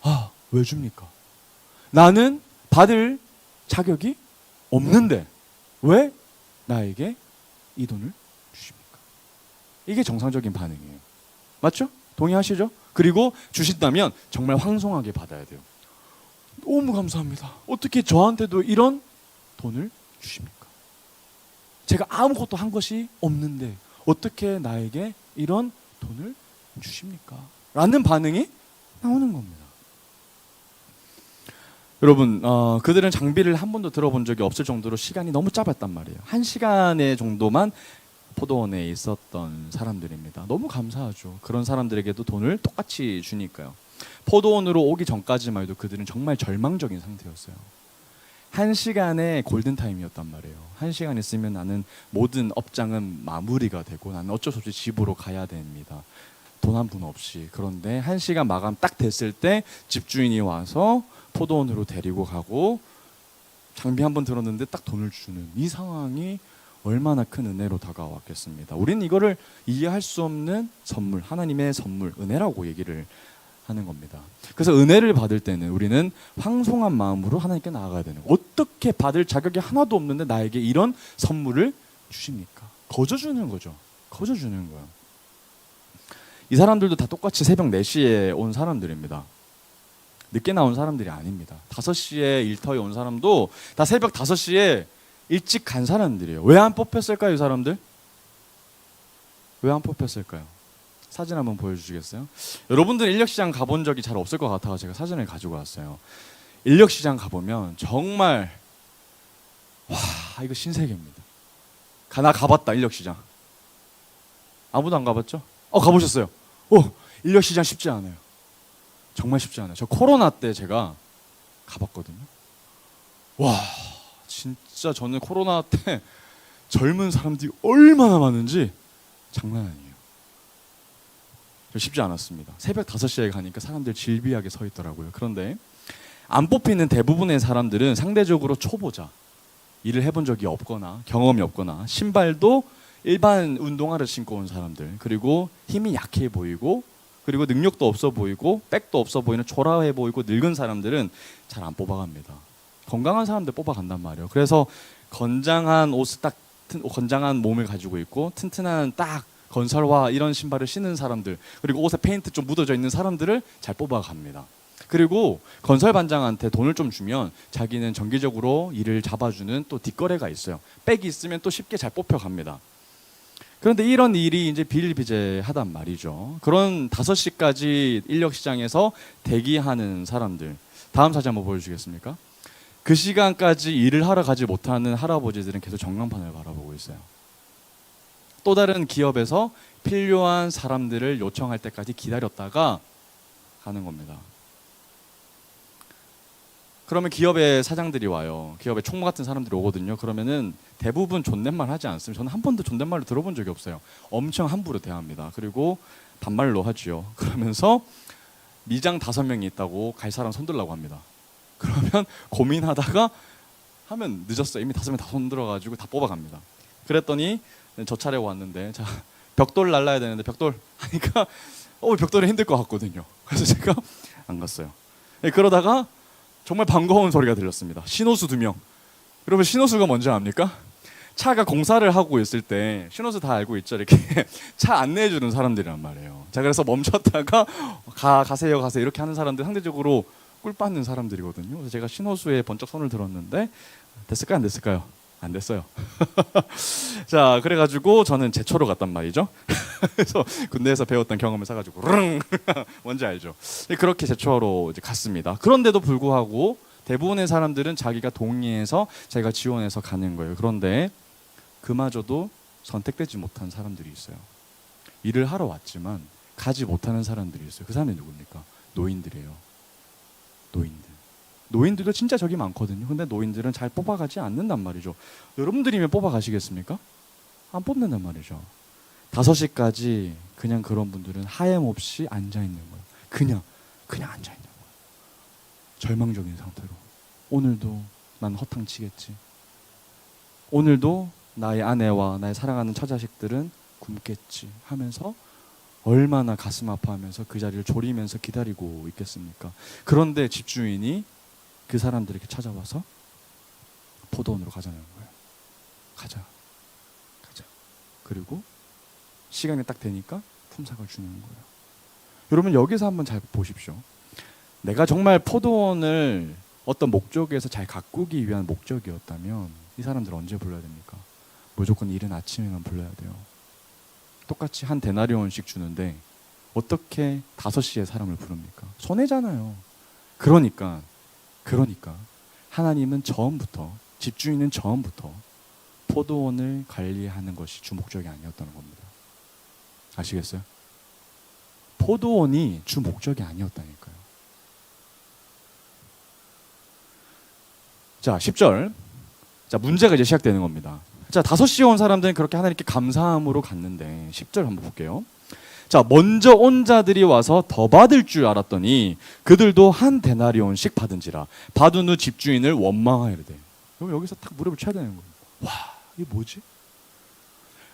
아 왜 줍니까? 나는 받을 자격이 없는데 왜 나에게 이 돈을 주십니까? 이게 정상적인 반응이에요. 맞죠? 동의하시죠? 그리고 주신다면 정말 황송하게 받아야 돼요. 너무 감사합니다. 어떻게 저한테도 이런 돈을 주십니까? 제가 아무것도 한 것이 없는데 어떻게 나에게 이런 돈을 주십니까? 라는 반응이 나오는 겁니다. 여러분, 그들은 장비를 한 번도 들어본 적이 없을 정도로 시간이 너무 짧았단 말이에요. 1시간의 정도만 포도원에 있었던 사람들입니다. 너무 감사하죠. 그런 사람들에게도 돈을 똑같이 주니까요. 포도원으로 오기 전까지만 해도 그들은 정말 절망적인 상태였어요. 1시간의 골든타임이었단 말이에요. 1시간 있으면 나는 모든 업장은 마무리가 되고 나는 어쩔 수 없이 집으로 가야 됩니다. 돈 한 푼 없이. 그런데 1시간 마감 딱 됐을 때 집주인이 와서 포도원으로 데리고 가고 장비 한 번 들었는데 딱 돈을 주는 이 상황이 얼마나 큰 은혜로 다가왔겠습니다. 우리는 이거를 이해할 수 없는 선물, 하나님의 선물, 은혜라고 얘기를 하는 겁니다. 그래서 은혜를 받을 때는 우리는 황송한 마음으로 하나님께 나아가야 되는 거예요. 어떻게 받을 자격이 하나도 없는데 나에게 이런 선물을 주십니까? 거저 주는 거죠. 거저 주는 거예요. 이 사람들도 다 똑같이 새벽 4시에 온 사람들입니다. 늦게 나온 사람들이 아닙니다. 5시에 일터에 온 사람도 다 새벽 5시에 일찍 간 사람들이에요. 왜 안 뽑혔을까요, 이 사람들? 왜 안 뽑혔을까요? 사진 한번 보여주시겠어요? 여러분들 인력시장 가본 적이 잘 없을 것 같아서 제가 사진을 가지고 왔어요. 인력시장 가보면 정말 와, 이거 신세계입니다. 나 가봤다, 인력시장. 아무도 안 가봤죠? 가보셨어요? 인력시장 쉽지 않아요. 정말 쉽지 않아요. 저 코로나 때 제가 가봤거든요. 와, 진짜 저는 코로나 때 젊은 사람들이 얼마나 많은지 장난 아니에요. 쉽지 않았습니다. 새벽 5시에 가니까 사람들 질비하게 서 있더라고요. 그런데 안 뽑히는 대부분의 사람들은 상대적으로 초보자, 일을 해본 적이 없거나 경험이 없거나 신발도 일반 운동화를 신고 온 사람들, 그리고 힘이 약해 보이고 그리고 능력도 없어 보이고 백도 없어 보이는 초라해 보이고 늙은 사람들은 잘 안 뽑아갑니다. 건강한 사람들 뽑아간단 말이에요. 그래서 건장한 옷을 딱 건장한 몸을 가지고 있고 튼튼한 딱 건설화 이런 신발을 신는 사람들, 그리고 옷에 페인트 좀 묻어져 있는 사람들을 잘 뽑아갑니다. 그리고 건설 반장한테 돈을 좀 주면 자기는 정기적으로 일을 잡아주는 또 뒷거래가 있어요. 백이 있으면 또 쉽게 잘 뽑혀갑니다. 그런데 이런 일이 이제 비일비재하단 말이죠. 그런 5시까지 인력시장에서 대기하는 사람들, 다음 사진 한번 보여주시겠습니까? 그 시간까지 일을 하러 가지 못하는 할아버지들은 계속 전광판을 바라보고 있어요. 또 다른 기업에서 필요한 사람들을 요청할 때까지 기다렸다가 가는 겁니다. 그러면 기업의 사장들이 와요. 기업의 총무 같은 사람들이 오거든요. 그러면은 대부분 존댓말 하지 않습니다. 저는 한 번도 존댓말을 들어본 적이 없어요. 엄청 함부로 대합니다. 그리고 반말로 하지요. 그러면서 미장 5명이 있다고 갈 사람 손들라고 합니다. 그러면 고민하다가 하면 늦었어요. 이미 5명 다 손들어가지고 다 뽑아갑니다. 그랬더니 저 차례 왔는데 자, 벽돌 날라야 되는데 벽돌 하니까 벽돌이 힘들 것 같거든요. 그래서 제가 안 갔어요. 그러다가 정말 반가운 소리가 들렸습니다. 신호수 2명. 여러분 신호수가 뭔지 압니까? 차가 공사를 하고 있을 때 신호수 다 알고 있죠. 이렇게 차 안내해 주는 사람들이란 말이에요. 자, 그래서 멈췄다가 가세요 이렇게 하는 사람들 상대적으로 꿀 받는 사람들이거든요. 그래서 제가 신호수에 번쩍 손을 들었는데 됐을까요? 안 됐을까요? 안 됐어요. 자, 그래가지고 저는 제초로 갔단 말이죠. 그래서 군대에서 배웠던 경험을 사가지고 뭔지 알죠? 그렇게 제초로 이제 갔습니다. 그런데도 불구하고 대부분의 사람들은 자기가 동의해서 자기가 지원해서 가는 거예요. 그런데 그마저도 선택되지 못한 사람들이 있어요. 일을 하러 왔지만 가지 못하는 사람들이 있어요. 그 사람이 누굽니까? 노인들이에요. 노인들도 진짜 적이 많거든요. 근데 노인들은 잘 뽑아가지 않는단 말이죠. 여러분들이면 뽑아가시겠습니까? 안 뽑는단 말이죠. 5시까지 그냥 그런 분들은 하염없이 앉아있는 거예요. 그냥 앉아있는 거예요. 절망적인 상태로. 오늘도 난 허탕치겠지. 오늘도 나의 아내와 나의 사랑하는 처자식들은 굶겠지 하면서 얼마나 가슴 아파하면서 그 자리를 졸이면서 기다리고 있겠습니까? 그런데 집주인이 그 사람들에게 찾아와서 포도원으로 가자는 거예요. 가자. 그리고 시간이 딱 되니까 품삯을 주는 거예요. 여러분 여기서 한번 잘 보십시오. 내가 정말 포도원을 어떤 목적에서 잘 가꾸기 위한 목적이었다면 이 사람들 언제 불러야 됩니까? 무조건 이른 아침에만 불러야 돼요. 똑같이 한 데나리온씩 주는데 어떻게 5시에 사람을 부릅니까? 손해잖아요. 그러니까 하나님은 처음부터, 집주인은 처음부터 포도원을 관리하는 것이 주 목적이 아니었다는 겁니다. 아시겠어요? 포도원이 주 목적이 아니었다니까요. 자, 10절. 자, 문제가 이제 시작되는 겁니다. 자, 5시에 온 사람들은 그렇게 하나님께 감사함으로 갔는데 10절 한번 볼게요. 자, 먼저 온 자들이 와서 더 받을 줄 알았더니 그들도 한 데나리온씩 받은지라. 받은 후 집주인을 원망하이르되. 여기서 딱 무릎을 쳐야 되는 거예요. 와, 이게 뭐지?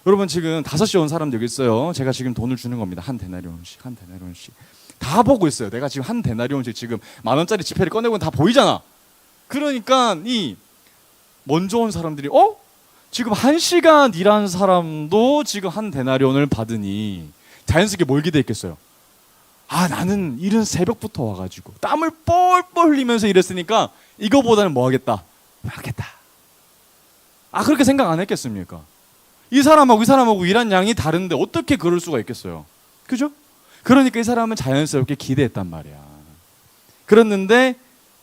여러분, 지금 5시에 온 사람들 여기 있어요. 제가 지금 돈을 주는 겁니다. 한 데나리온씩, 한 데나리온씩. 다 보고 있어요. 내가 지금 한 데나리온씩 지금 10,000원짜리 지폐를 꺼내고 다 보이잖아. 그러니까 이 먼저 온 사람들이 지금 1시간 일한 사람도 지금 한 데나리온을 받으니 자연스럽게 뭘 기대했겠어요? 아, 나는 이른 새벽부터 와가지고 땀을 뻘뻘 흘리면서 일했으니까 이거보다는 뭐 하겠다? 아, 그렇게 생각 안 했겠습니까? 이 사람하고 일한 양이 다른데 어떻게 그럴 수가 있겠어요? 그죠? 그러니까 이 사람은 자연스럽게 기대했단 말이야. 그랬는데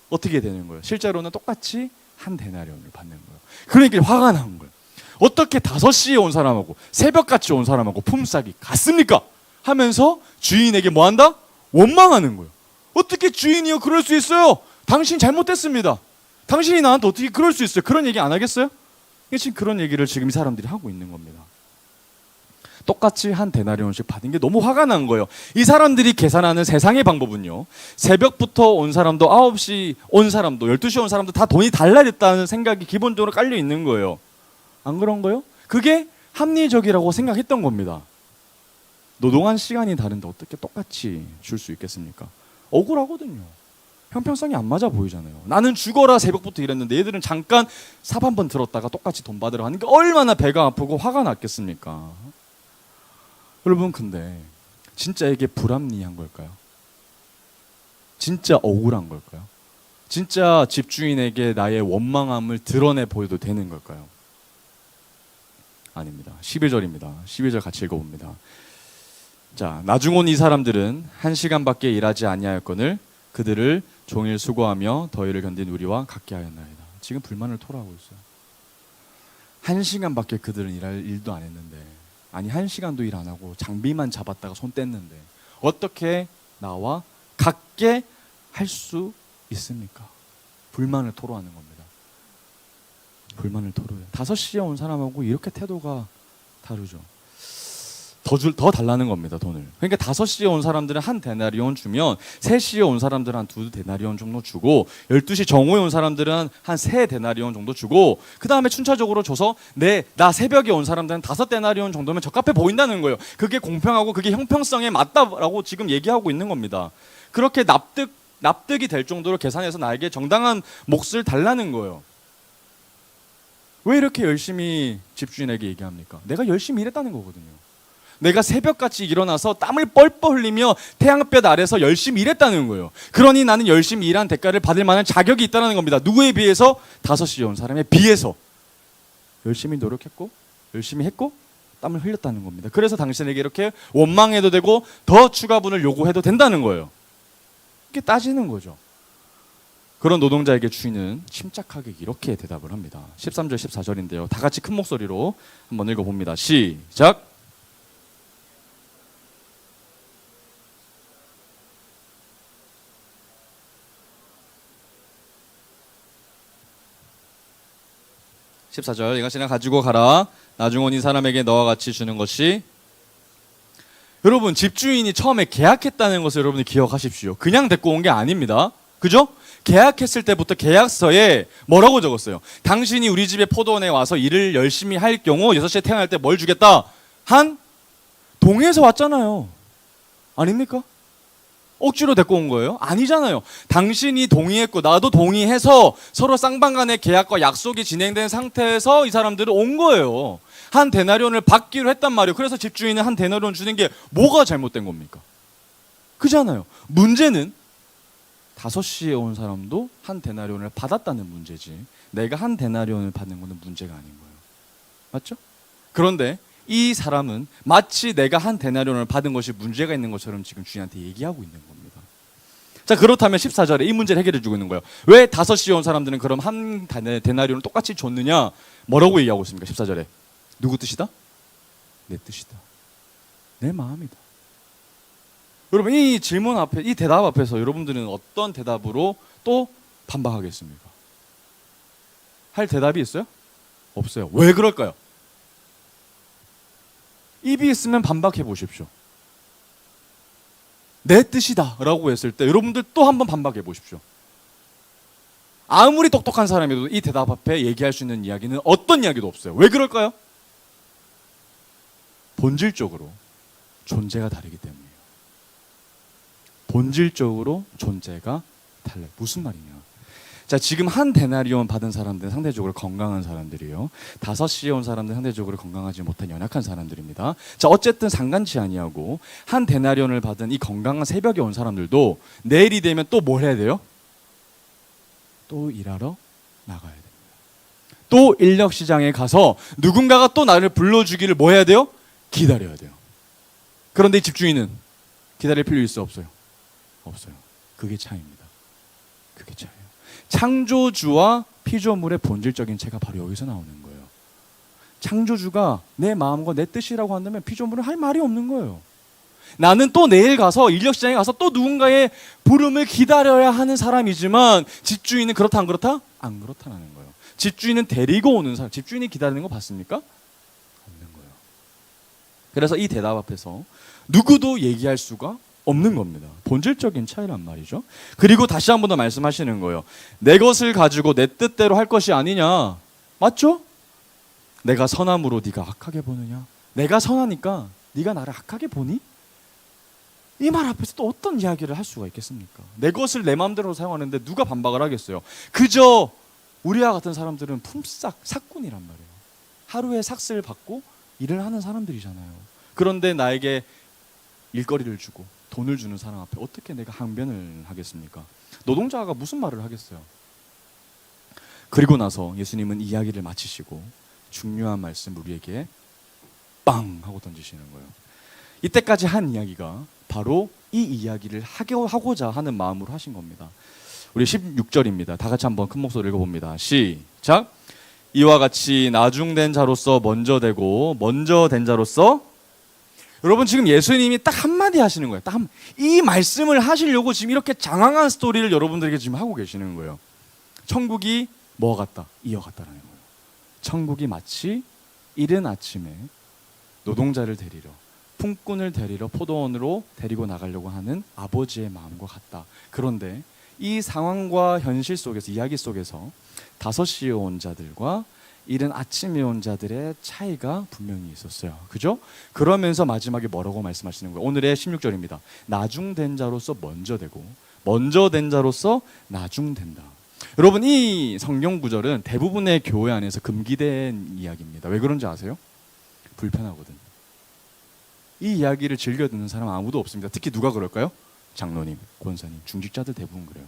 어떻게 되는 거예요? 실제로는 똑같이 한 데나리온을 받는 거예요. 그러니까 화가 난 거예요. 어떻게 5시에 온 사람하고 새벽같이 온 사람하고 품삯이 같습니까? 하면서 주인에게 뭐 한다? 원망하는 거예요. 어떻게 주인이요 그럴 수 있어요? 당신 잘못됐습니다. 당신이 나한테 어떻게 그럴 수 있어요? 그런 얘기 안 하겠어요? 지금 그런 얘기를 지금 이 사람들이 하고 있는 겁니다. 똑같이 한 데나리온씩 받은 게 너무 화가 난 거예요. 이 사람들이 계산하는 세상의 방법은요, 새벽부터 온 사람도 9시 온 사람도 12시에 온 사람도 다 돈이 달라졌다는 생각이 기본적으로 깔려 있는 거예요. 안 그런 거요? 그게 합리적이라고 생각했던 겁니다. 노동한 시간이 다른데 어떻게 똑같이 줄 수 있겠습니까? 억울하거든요. 형평성이 안 맞아 보이잖아요. 나는 죽어라 새벽부터 일했는데 얘들은 잠깐 삽 한 번 들었다가 똑같이 돈 받으러 가는 게 얼마나 배가 아프고 화가 났겠습니까? 여러분, 근데 진짜 이게 불합리한 걸까요? 진짜 억울한 걸까요? 진짜 집주인에게 나의 원망함을 드러내 보여도 되는 걸까요? 아닙니다. 11절입니다. 11절 같이 읽어봅니다. 자, 나중 온 이 사람들은 1시간밖에 일하지 아니하였거늘 그들을 종일 수고하며 더위를 견딘 우리와 같게 하였나이다. 지금 불만을 토로하고 있어요. 1시간밖에 그들은 일할 일도 안 했는데, 아니 1시간도 일 안 하고 장비만 잡았다가 손 뗐는데 어떻게 나와 같게 할 수 있습니까? 불만을 토로하는 겁니다. 불만을 토로해요. 5시에 온 사람하고 이렇게 태도가 다르죠. 더 달라는 겁니다, 돈을. 그러니까 5시에 온 사람들은 한 데나리온 주면 3시에 온 사람들은 한 2데나리온 정도 주고 12시 정오에 온 사람들은 한 3데나리온 정도 주고 그 다음에 춘차적으로 줘서 나 새벽에 온 사람들은 5데나리온 정도면 적합해 보인다는 거예요. 그게 공평하고 그게 형평성에 맞다라고 지금 얘기하고 있는 겁니다. 그렇게 납득이 될 정도로 계산해서 나에게 정당한 몫을 달라는 거예요. 왜 이렇게 열심히 집주인에게 얘기합니까? 내가 열심히 일했다는 거거든요. 내가 새벽같이 일어나서 땀을 뻘뻘 흘리며 태양볕 아래서 열심히 일했다는 거예요. 그러니 나는 열심히 일한 대가를 받을 만한 자격이 있다는 겁니다. 누구에 비해서? 5시에 온 사람에 비해서. 열심히 노력했고 열심히 했고 땀을 흘렸다는 겁니다. 그래서 당신에게 이렇게 원망해도 되고 더 추가분을 요구해도 된다는 거예요. 이렇게 따지는 거죠. 그런 노동자에게 주인은 침착하게 이렇게 대답을 합니다. 13절 14절인데요. 다 같이 큰 목소리로 한번 읽어봅니다. 시작. 이것이나 가지고 가라. 나중 온 이 사람에게 너와 같이 주는 것이. 여러분, 집주인이 처음에 계약했다는 것을 여러분이 기억하십시오. 그냥 데리고 온 게 아닙니다. 그죠? 계약했을 때부터 계약서에 뭐라고 적었어요? 당신이 우리 집에 포도원에 와서 일을 열심히 할 경우 6시에 태어날 때 뭘 주겠다? 동해에서 왔잖아요. 아닙니까? 억지로 데리고 온 거예요? 아니잖아요. 당신이 동의했고 나도 동의해서 서로 쌍방간의 계약과 약속이 진행된 상태에서 이 사람들은 온 거예요. 한 데나리온을 받기로 했단 말이에요. 그래서 집주인은 한 데나리온 주는 게 뭐가 잘못된 겁니까? 그잖아요. 문제는 5시에 온 사람도 한 데나리온을 받았다는 문제지 내가 한 데나리온을 받는 것은 문제가 아닌 거예요. 맞죠? 그런데 이 사람은 마치 내가 한 데나리온을 받은 것이 문제가 있는 것처럼 지금 주인한테 얘기하고 있는 겁니다. 자, 그렇다면 14절에 이 문제를 해결해 주고 있는 거예요. 왜 5시에 온 사람들은 그럼 한 데나리온을 똑같이 줬느냐? 뭐라고 얘기하고 있습니까? 14절에 누구 뜻이다? 내 뜻이다. 내 마음이다. 여러분, 이 질문 앞에, 이 대답 앞에서 여러분들은 어떤 대답으로 또 반박하겠습니까? 할 대답이 있어요? 없어요. 왜 그럴까요? 입이 있으면 반박해 보십시오. 내 뜻이다 라고 했을 때 여러분들 또 한번 반박해 보십시오. 아무리 똑똑한 사람이라도 이 대답 앞에 얘기할 수 있는 이야기는 어떤 이야기도 없어요. 왜 그럴까요? 본질적으로 존재가 다르기 때문이에요. 본질적으로 존재가 달라요. 무슨 말이냐? 자, 지금 한 데나리온 받은 사람들은 상대적으로 건강한 사람들이에요. 5시에 온 사람들은 상대적으로 건강하지 못한 연약한 사람들입니다. 자, 어쨌든 상관치 아니하고 한 데나리온을 받은 이 건강한 새벽에 온 사람들도 내일이 되면 또 뭘 해야 돼요? 또 일하러 나가야 됩니다. 또 인력시장에 가서 누군가가 또 나를 불러주기를 뭐 해야 돼요? 기다려야 돼요. 그런데 이 집주인은 기다릴 필요 있어 없어요? 없어요. 그게 차이입니다. 그게 차이예요. 창조주와 피조물의 본질적인 차이가 바로 여기서 나오는 거예요. 창조주가 내 마음과 내 뜻이라고 한다면 피조물은 할 말이 없는 거예요. 나는 또 내일 가서 인력시장에 가서 또 누군가의 부름을 기다려야 하는 사람이지만 집주인은 그렇다 안 그렇다? 안 그렇다는 거예요. 집주인은 데리고 오는 사람, 집주인이 기다리는 거 봤습니까? 없는 거예요. 그래서 이 대답 앞에서 누구도 얘기할 수가 없는 겁니다. 본질적인 차이란 말이죠. 그리고 다시 한 번 더 말씀하시는 거예요. 내 것을 가지고 내 뜻대로 할 것이 아니냐. 맞죠? 내가 선함으로 네가 악하게 보느냐. 내가 선하니까 네가 나를 악하게 보니? 이 말 앞에서 또 어떤 이야기를 할 수가 있겠습니까? 내 것을 내 마음대로 사용하는데 누가 반박을 하겠어요? 그저 우리와 같은 사람들은 품삯, 삭군이란 말이에요. 하루에 삭스를 받고 일을 하는 사람들이잖아요. 그런데 나에게 일거리를 주고 돈을 주는 사람 앞에 어떻게 내가 항변을 하겠습니까? 노동자가 무슨 말을 하겠어요? 그리고 나서 예수님은 이야기를 마치시고 중요한 말씀 우리에게 빵 하고 던지시는 거예요. 이때까지 한 이야기가 바로 이 이야기를 하고자 하는 마음으로 하신 겁니다. 우리 16절입니다. 다 같이 한번 큰 목소리로 읽어봅니다. 시작. 이와 같이 나중된 자로서 먼저 되고 먼저 된 자로서. 여러분, 지금 예수님이 딱 한마디 하시는 거예요. 이 말씀을 하시려고 지금 이렇게 장황한 스토리를 여러분들에게 지금 하고 계시는 거예요. 천국이 뭐 같다? 이와 같다라는 거예요. 천국이 마치 이른 아침에 노동자를 데리러, 품꾼을 데리러 포도원으로 데리고 나가려고 하는 아버지의 마음과 같다. 그런데 이 상황과 현실 속에서, 이야기 속에서 5시에 온 자들과 이른 아침에 온 자들의 차이가 분명히 있었어요. 그죠? 그러면서 마지막에 뭐라고 말씀하시는 거예요? 오늘의 16절입니다. 나중된 자로서 먼저 되고 먼저 된 자로서 나중된다. 여러분, 이 성경 구절은 대부분의 교회 안에서 금기된 이야기입니다. 왜 그런지 아세요? 불편하거든. 이 이야기를 즐겨 듣는 사람 아무도 없습니다. 특히 누가 그럴까요? 장로님, 권사님, 중직자들 대부분 그래요.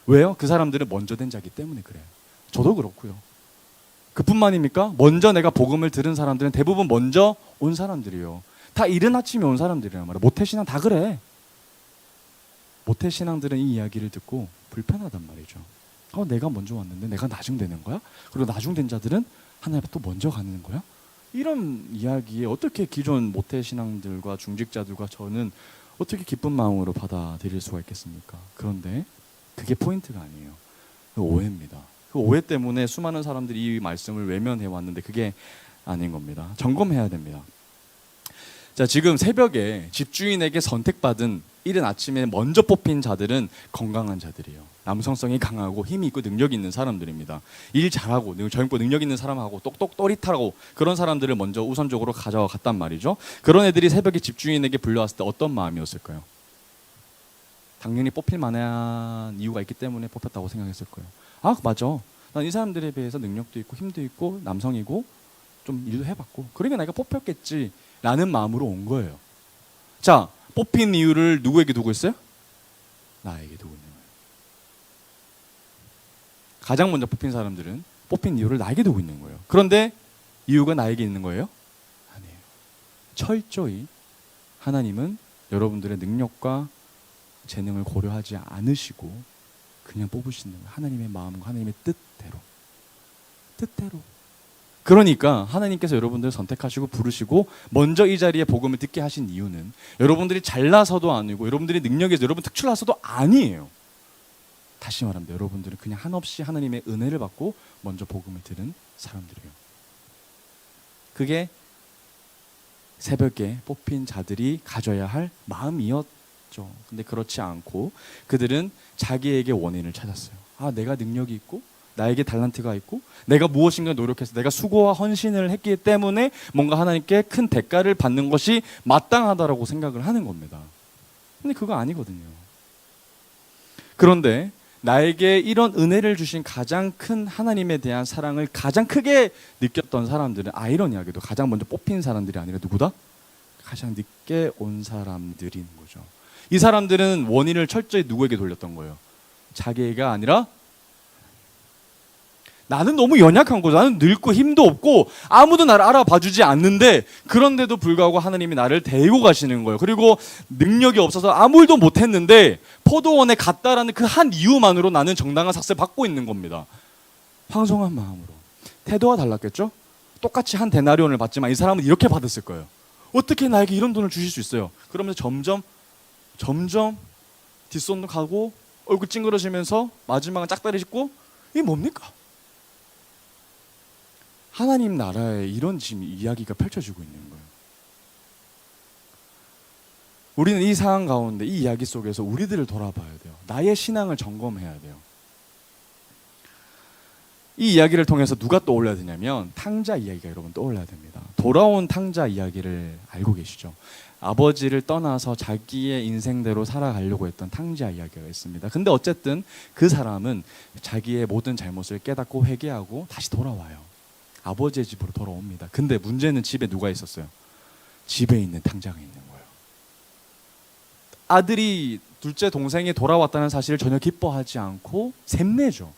왜요? 그 사람들은 먼저 된 자기 때문에 그래요. 저도 그렇고요. 그뿐만입니까? 먼저 내가 복음을 들은 사람들은 대부분 먼저 온 사람들이에요. 다 이른 아침에 온 사람들이란 말이에요. 모태신앙 다 그래. 모태신앙들은 이 이야기를 듣고 불편하단 말이죠. 내가 먼저 왔는데 내가 나중되는 거야? 그리고 나중된 자들은 하나님 또 먼저 가는 거야? 이런 이야기에 어떻게 기존 모태신앙들과 중직자들과 저는 어떻게 기쁜 마음으로 받아들일 수가 있겠습니까? 그런데 그게 포인트가 아니에요. 오해입니다. 그 오해 때문에 수많은 사람들이 이 말씀을 외면해 왔는데 그게 아닌 겁니다. 점검해야 됩니다. 자, 지금 새벽에 집주인에게 선택받은 이른 아침에 먼저 뽑힌 자들은 건강한 자들이에요. 남성성이 강하고 힘이 있고 능력이 있는 사람들입니다. 일 잘하고 젊고 능력 있는 사람하고 똑똑 또릿하고 그런 사람들을 먼저 우선적으로 가져갔단 말이죠. 그런 애들이 새벽에 집주인에게 불려왔을 때 어떤 마음이었을까요? 당연히 뽑힐 만한 이유가 있기 때문에 뽑혔다고 생각했을 거예요. 맞아. 난 이 사람들에 비해서 능력도 있고 힘도 있고 남성이고 좀 일도 해봤고 그러니까 내가 뽑혔겠지라는 마음으로 온 거예요. 자, 뽑힌 이유를 누구에게 두고 있어요? 나에게 두고 있는 거예요. 가장 먼저 뽑힌 사람들은 뽑힌 이유를 나에게 두고 있는 거예요. 그런데 이유가 나에게 있는 거예요? 아니에요. 철저히 하나님은 여러분들의 능력과 재능을 고려하지 않으시고 그냥 뽑으시는 거예요. 하나님의 마음과 하나님의 뜻대로. 그러니까 하나님께서 여러분들을 선택하시고 부르시고 먼저 이 자리에 복음을 듣게 하신 이유는 여러분들이 잘나서도 아니고 여러분들이 능력에서 여러분 특출나서도 아니에요. 다시 말합니다. 여러분들은 그냥 한없이 하나님의 은혜를 받고 먼저 복음을 들은 사람들이에요. 그게 새벽에 뽑힌 자들이 가져야 할 마음이었죠. 근데 그렇지 않고 그들은 자기에게 원인을 찾았어요. 아, 내가 능력이 있고 나에게 달란트가 있고 내가 무엇인가 노력해서 내가 수고와 헌신을 했기 때문에 뭔가 하나님께 큰 대가를 받는 것이 마땅하다라고 생각을 하는 겁니다. 근데 그거 아니거든요. 그런데 나에게 이런 은혜를 주신 가장 큰 하나님에 대한 사랑을 가장 크게 느꼈던 사람들은 아이러니하게도 가장 먼저 뽑힌 사람들이 아니라 누구다? 가장 늦게 온 사람들인 거죠. 이 사람들은 원인을 철저히 누구에게 돌렸던 거예요? 자기가 아니라 나는 너무 연약한 거죠. 나는 늙고 힘도 없고 아무도 나를 알아봐주지 않는데 그런데도 불구하고 하나님이 나를 데리고 가시는 거예요. 그리고 능력이 없어서 아무 일도 못했는데 포도원에 갔다라는 그 한 이유만으로 나는 정당한 삭스를 받고 있는 겁니다. 황송한 마음으로. 태도가 달랐겠죠? 똑같이 한 데나리온을 받지만 이 사람은 이렇게 받았을 거예요. 어떻게 나에게 이런 돈을 주실 수 있어요? 그러면서 점점 뒷손도 가고 얼굴 찡그러지면서 마지막은 짝다리 짚고 이게 뭡니까? 하나님 나라에 이런 지금 이야기가 펼쳐지고 있는 거예요. 우리는 이 상황 가운데 이 이야기 속에서 우리들을 돌아봐야 돼요. 나의 신앙을 점검해야 돼요. 이 이야기를 통해서 누가 떠올려야 되냐면 탕자 이야기가 여러분 떠올라야 됩니다. 돌아온 탕자 이야기를 알고 계시죠? 아버지를 떠나서 자기의 인생대로 살아가려고 했던 탕자 이야기가 있습니다. 근데 어쨌든 그 사람은 자기의 모든 잘못을 깨닫고 회개하고 다시 돌아와요. 아버지의 집으로 돌아옵니다. 근데 문제는 집에 누가 있었어요? 집에 있는 탕자가 있는 거예요. 아들이 둘째 동생이 돌아왔다는 사실을 전혀 기뻐하지 않고 샘내죠.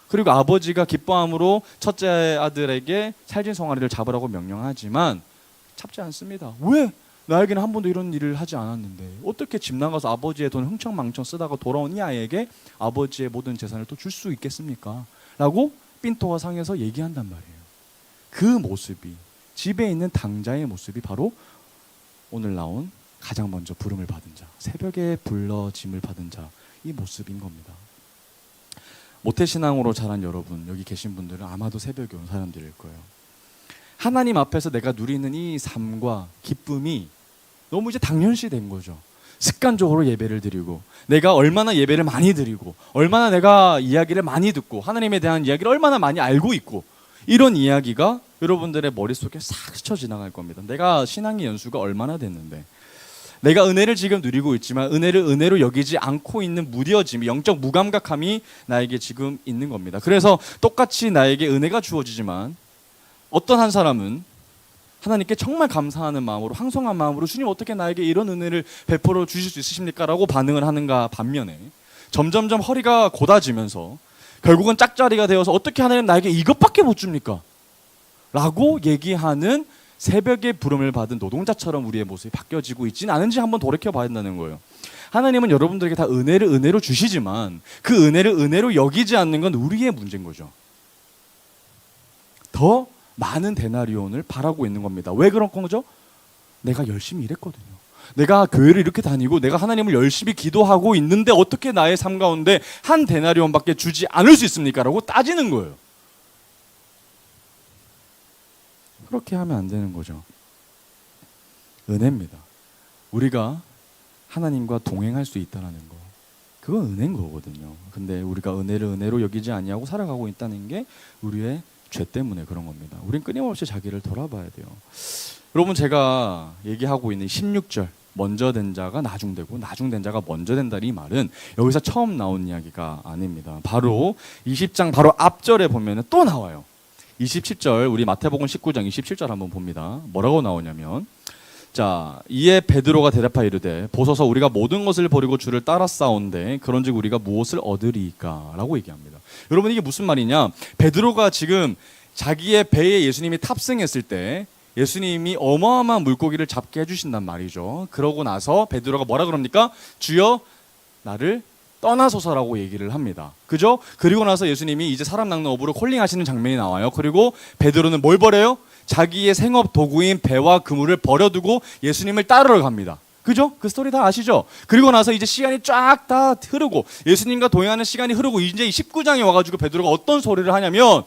그리고 아버지가 기뻐함으로 첫째 아들에게 살진 송아리를 잡으라고 명령하지만 잡지 않습니다. 왜? 나에게는 한 번도 이런 일을 하지 않았는데 어떻게 집 나가서 아버지의 돈 흥청망청 쓰다가 돌아온 이 아이에게 아버지의 모든 재산을 또 줄 수 있겠습니까? 라고 삔또가 상해서 얘기한단 말이에요. 그 모습이 집에 있는 탕자의 모습이 바로 오늘 나온 가장 먼저 부름을 받은 자, 새벽에 불러짐을 받은 자, 이 모습인 겁니다. 모태신앙으로 자란 여러분, 여기 계신 분들은 아마도 새벽에 온 사람들일 거예요. 하나님 앞에서 내가 누리는 이 삶과 기쁨이 너무 이제 당연시 된 거죠. 습관적으로 예배를 드리고 내가 얼마나 예배를 많이 드리고 얼마나 내가 이야기를 많이 듣고 하나님에 대한 이야기를 얼마나 많이 알고 있고 이런 이야기가 여러분들의 머릿속에 싹 스쳐 지나갈 겁니다. 내가 신앙의 연수가 얼마나 됐는데 내가 은혜를 지금 누리고 있지만 은혜를 은혜로 여기지 않고 있는 무뎌짐, 영적 무감각함이 나에게 지금 있는 겁니다. 그래서 똑같이 나에게 은혜가 주어지지만 어떤 한 사람은 하나님께 정말 감사하는 마음으로 황송한 마음으로 주님 어떻게 나에게 이런 은혜를 베풀어 주실 수 있으십니까? 라고 반응을 하는가 반면에 점점점 허리가 곧아지면서 결국은 짝자리가 되어서 어떻게 하나님 나에게 이것밖에 못 줍니까? 라고 얘기하는 새벽에 부름을 받은 노동자처럼 우리의 모습이 바뀌어지고 있지는 않은지 한번 돌이켜봐야 한다는 거예요. 하나님은 여러분들에게 다 은혜를 은혜로 주시지만 그 은혜를 은혜로 여기지 않는 건 우리의 문제인 거죠. 더 많은 데나리온을 바라고 있는 겁니다. 왜 그런 거죠? 내가 열심히 일했거든요. 내가 교회를 이렇게 다니고 내가 하나님을 열심히 기도하고 있는데 어떻게 나의 삶 가운데 한 데나리온밖에 주지 않을 수 있습니까? 라고 따지는 거예요. 그렇게 하면 안 되는 거죠. 은혜입니다. 우리가 하나님과 동행할 수 있다는 거, 그건 은혜인 거거든요. 근데 우리가 은혜를 은혜로 여기지 아니하고 살아가고 있다는 게 우리의 죄 때문에 그런 겁니다. 우린 끊임없이 자기를 돌아봐야 돼요. 여러분, 제가 얘기하고 있는 16절 먼저 된 자가 나중되고 나중된 자가 먼저 된다, 이 말은 여기서 처음 나온 이야기가 아닙니다. 바로 20장 바로 앞절에 보면 또 나와요. 27절, 우리 마태복음 19장 27절 한번 봅니다. 뭐라고 나오냐면 자, 이에 베드로가 대답하여 이르되 보소서 우리가 모든 것을 버리고 주를 따랐사온데 그런즉 우리가 무엇을 얻으리이까라고 얘기합니다. 여러분 이게 무슨 말이냐? 베드로가 지금 자기의 배에 예수님이 탑승했을 때 예수님이 어마어마한 물고기를 잡게 해주신단 말이죠. 그러고 나서 베드로가 뭐라 그럽니까? 주여 나를 떠나소서라고 얘기를 합니다. 그죠? 그리고 나서 예수님이 이제 사람 낚는 어부로 콜링하시는 장면이 나와요. 그리고 베드로는 뭘 버려요? 자기의 생업 도구인 배와 그물을 버려두고 예수님을 따르러 갑니다. 그죠? 그 스토리 다 아시죠? 그리고 나서 이제 시간이 쫙 다 흐르고 예수님과 동행하는 시간이 흐르고 이제 19장에 와가지고 베드로가 어떤 소리를 하냐면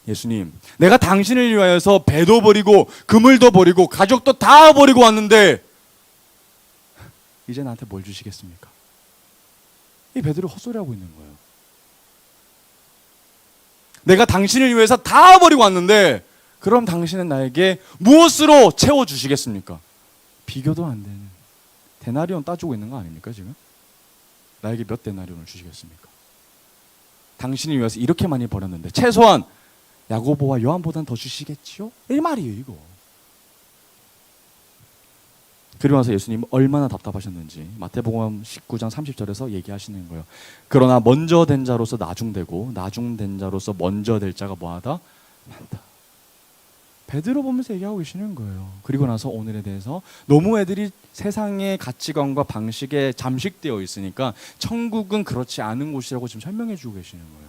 예수님, 내가 당신을 위하여서 배도 버리고 그물도 버리고 가족도 다 버리고 왔는데 이제 나한테 뭘 주시겠습니까? 이 베드로 헛소리하고 있는 거예요. 내가 당신을 위해서 다 버리고 왔는데 그럼 당신은 나에게 무엇으로 채워주시겠습니까? 비교도 안 되는 데나리온 따지고 있는 거 아닙니까 지금? 나에게 몇 데나리온을 주시겠습니까? 당신을 위해서 이렇게 많이 버렸는데 최소한 야고보와 요한보다는 더 주시겠지요? 이 말이에요 이거. 그리고 나서 예수님 얼마나 답답하셨는지 마태복음 19장 30절에서 얘기하시는 거예요. 그러나 먼저 된 자로서 나중되고 나중된 자로서 먼저 될 자가 뭐하다? 많다. 베드로 보면서 얘기하고 계시는 거예요. 그리고 나서 오늘에 대해서 너무 애들이 세상의 가치관과 방식에 잠식되어 있으니까 천국은 그렇지 않은 곳이라고 지금 설명해 주고 계시는 거예요.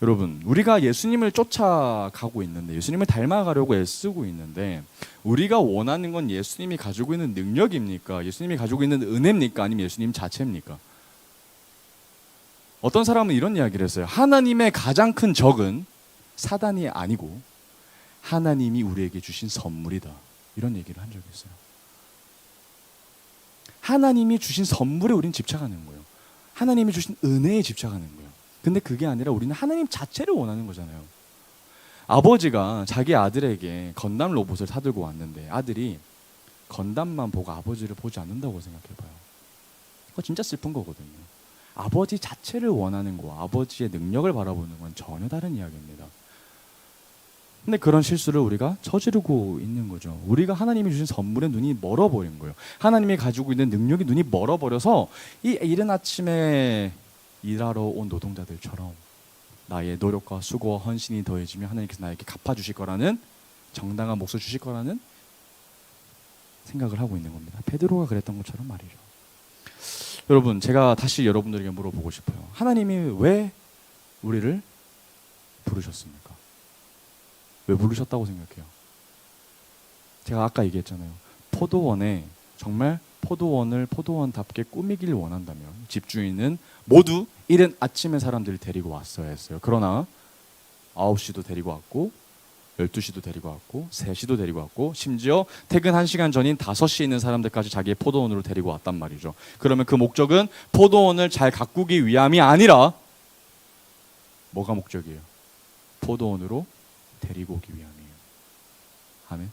여러분, 우리가 예수님을 쫓아가고 있는데 예수님을 닮아가려고 애쓰고 있는데 우리가 원하는 건 예수님이 가지고 있는 능력입니까? 예수님이 가지고 있는 은혜입니까? 아니면 예수님 자체입니까? 어떤 사람은 이런 이야기를 했어요. 하나님의 가장 큰 적은 사단이 아니고 하나님이 우리에게 주신 선물이다. 이런 얘기를 한 적이 있어요. 하나님이 주신 선물에 우리는 집착하는 거예요. 하나님이 주신 은혜에 집착하는 거예요. 근데 그게 아니라 우리는 하나님 자체를 원하는 거잖아요. 아버지가 자기 아들에게 건담 로봇을 사들고 왔는데 아들이 건담만 보고 아버지를 보지 않는다고 생각해봐요. 그거 진짜 슬픈 거거든요. 아버지 자체를 원하는 거와 아버지의 능력을 바라보는 건 전혀 다른 이야기입니다. 근데 그런 실수를 우리가 저지르고 있는 거죠. 우리가 하나님이 주신 선물에 눈이 멀어버린 거예요. 하나님이 가지고 있는 능력이 눈이 멀어버려서 이 이른 아침에 일하러 온 노동자들처럼 나의 노력과 수고와 헌신이 더해지면 하나님께서 나에게 갚아주실 거라는 정당한 몫을 주실 거라는 생각을 하고 있는 겁니다. 베드로가 그랬던 것처럼 말이죠. 여러분, 제가 다시 여러분들에게 물어보고 싶어요. 하나님이 왜 우리를 부르셨습니까? 왜 부르셨다고 생각해요? 제가 아까 얘기했잖아요. 포도원에 정말 포도원을 포도원답게 꾸미길 원한다면 집주인은 모두 이른 아침에 사람들을 데리고 왔어야 했어요. 그러나 9시도 데리고 왔고 12시도 데리고 왔고 3시도 데리고 왔고 심지어 퇴근 1시간 전인 5시에 있는 사람들까지 자기의 포도원으로 데리고 왔단 말이죠. 그러면 그 목적은 포도원을 잘 가꾸기 위함이 아니라 뭐가 목적이에요? 포도원으로 데리고 오기 위함이에요. 아멘.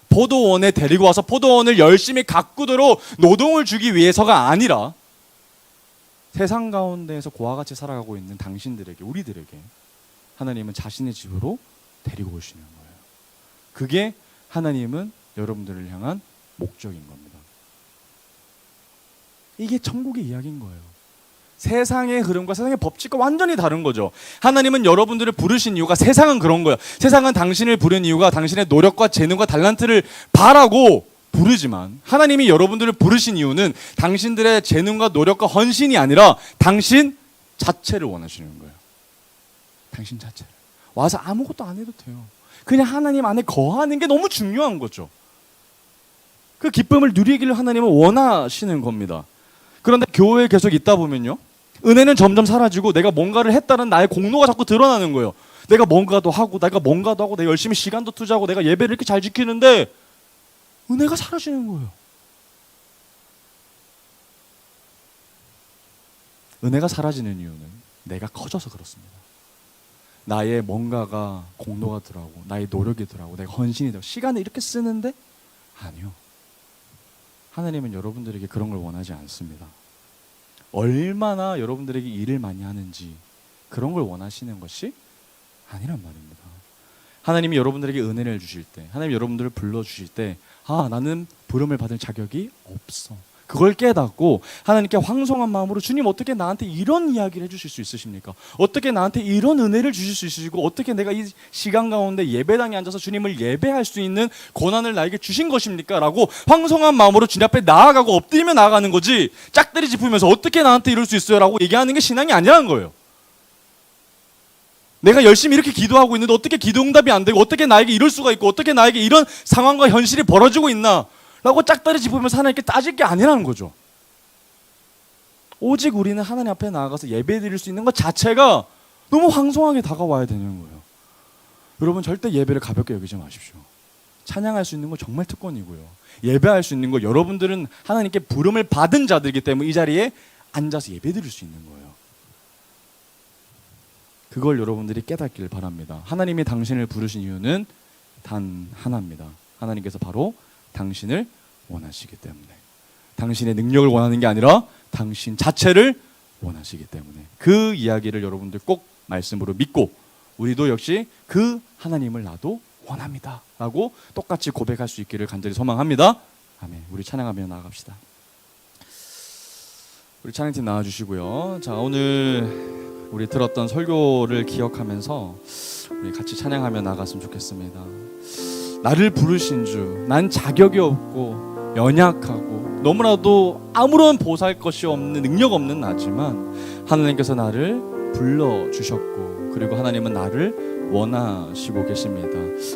포도원에 데리고 와서 포도원을 열심히 가꾸도록 노동을 주기 위해서가 아니라 세상 가운데에서 고와 같이 살아가고 있는 당신들에게, 우리들에게 하나님은 자신의 집으로 데리고 오시는 거예요. 그게 하나님은 여러분들을 향한 목적인 겁니다. 이게 천국의 이야기인 거예요. 세상의 흐름과 세상의 법칙과 완전히 다른 거죠. 하나님은 여러분들을 부르신 이유가 세상은 그런 거예요. 세상은 당신을 부른 이유가 당신의 노력과 재능과 달란트를 바라고 부르지만 하나님이 여러분들을 부르신 이유는 당신들의 재능과 노력과 헌신이 아니라 당신 자체를 원하시는 거예요. 당신 자체를. 와서 아무것도 안 해도 돼요. 그냥 하나님 안에 거하는 게 너무 중요한 거죠. 그 기쁨을 누리기를 하나님은 원하시는 겁니다. 그런데 교회에 계속 있다 보면요, 은혜는 점점 사라지고 내가 뭔가를 했다는 나의 공로가 자꾸 드러나는 거예요. 내가 뭔가도 하고 내가 뭔가도 하고 내가 열심히 시간도 투자하고 내가 예배를 이렇게 잘 지키는데 은혜가 사라지는 거예요. 은혜가 사라지는 이유는 내가 커져서 그렇습니다. 나의 뭔가가 공로가 들어가고 나의 노력이 들어가고 내가 헌신이 되고 시간을 이렇게 쓰는데 아니요. 하나님은 여러분들에게 그런 걸 원하지 않습니다. 얼마나 여러분들에게 일을 많이 하는지 그런 걸 원하시는 것이 아니란 말입니다. 하나님이 여러분들에게 은혜를 주실 때, 하나님이 여러분들을 불러주실 때, 아, 나는 부름을 받을 자격이 없어. 그걸 깨닫고 하나님께 황송한 마음으로 주님 어떻게 나한테 이런 이야기를 해주실 수 있으십니까? 어떻게 나한테 이런 은혜를 주실 수 있으시고 어떻게 내가 이 시간 가운데 예배당에 앉아서 주님을 예배할 수 있는 권한을 나에게 주신 것입니까? 라고 황송한 마음으로 주님 앞에 나아가고 엎드리며 나아가는 거지, 짝다리 짚으면서 어떻게 나한테 이럴 수 있어요? 라고 얘기하는 게 신앙이 아니라는 거예요. 내가 열심히 이렇게 기도하고 있는데 어떻게 기도 응답이 안 되고 어떻게 나에게 이럴 수가 있고 어떻게 나에게 이런 상황과 현실이 벌어지고 있나 라고 짝다리 짚으면서 하나님께 따질 게 아니라는 거죠. 오직 우리는 하나님 앞에 나아가서 예배 드릴 수 있는 것 자체가 너무 황송하게 다가와야 되는 거예요. 여러분 절대 예배를 가볍게 여기지 마십시오. 찬양할 수 있는 거 정말 특권이고요. 예배할 수 있는 거, 여러분들은 하나님께 부름을 받은 자들이기 때문에 이 자리에 앉아서 예배 드릴 수 있는 거예요. 그걸 여러분들이 깨닫기를 바랍니다. 하나님이 당신을 부르신 이유는 단 하나입니다. 하나님께서 바로 당신을 원하시기 때문에, 당신의 능력을 원하는 게 아니라 당신 자체를 원하시기 때문에, 그 이야기를 여러분들 꼭 말씀으로 믿고 우리도 역시 그 하나님을 나도 원합니다 라고 똑같이 고백할 수 있기를 간절히 소망합니다. 아멘. 우리 찬양하며 나아갑시다. 우리 찬양팀 나와주시고요. 자, 오늘 우리 들었던 설교를 기억하면서 우리 같이 찬양하며 나갔으면 좋겠습니다. 나를 부르신 주, 난 자격이 없고 연약하고 너무나도 아무런 보살 것이 없는, 능력 없는 나지만 하나님께서 나를 불러주셨고, 그리고 하나님은 나를 원하시고 계십니다.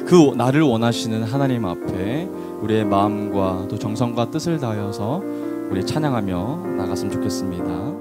그 나를 원하시는 하나님 앞에 우리의 마음과 또 정성과 뜻을 다하여서 우리 찬양하며 나갔으면 좋겠습니다.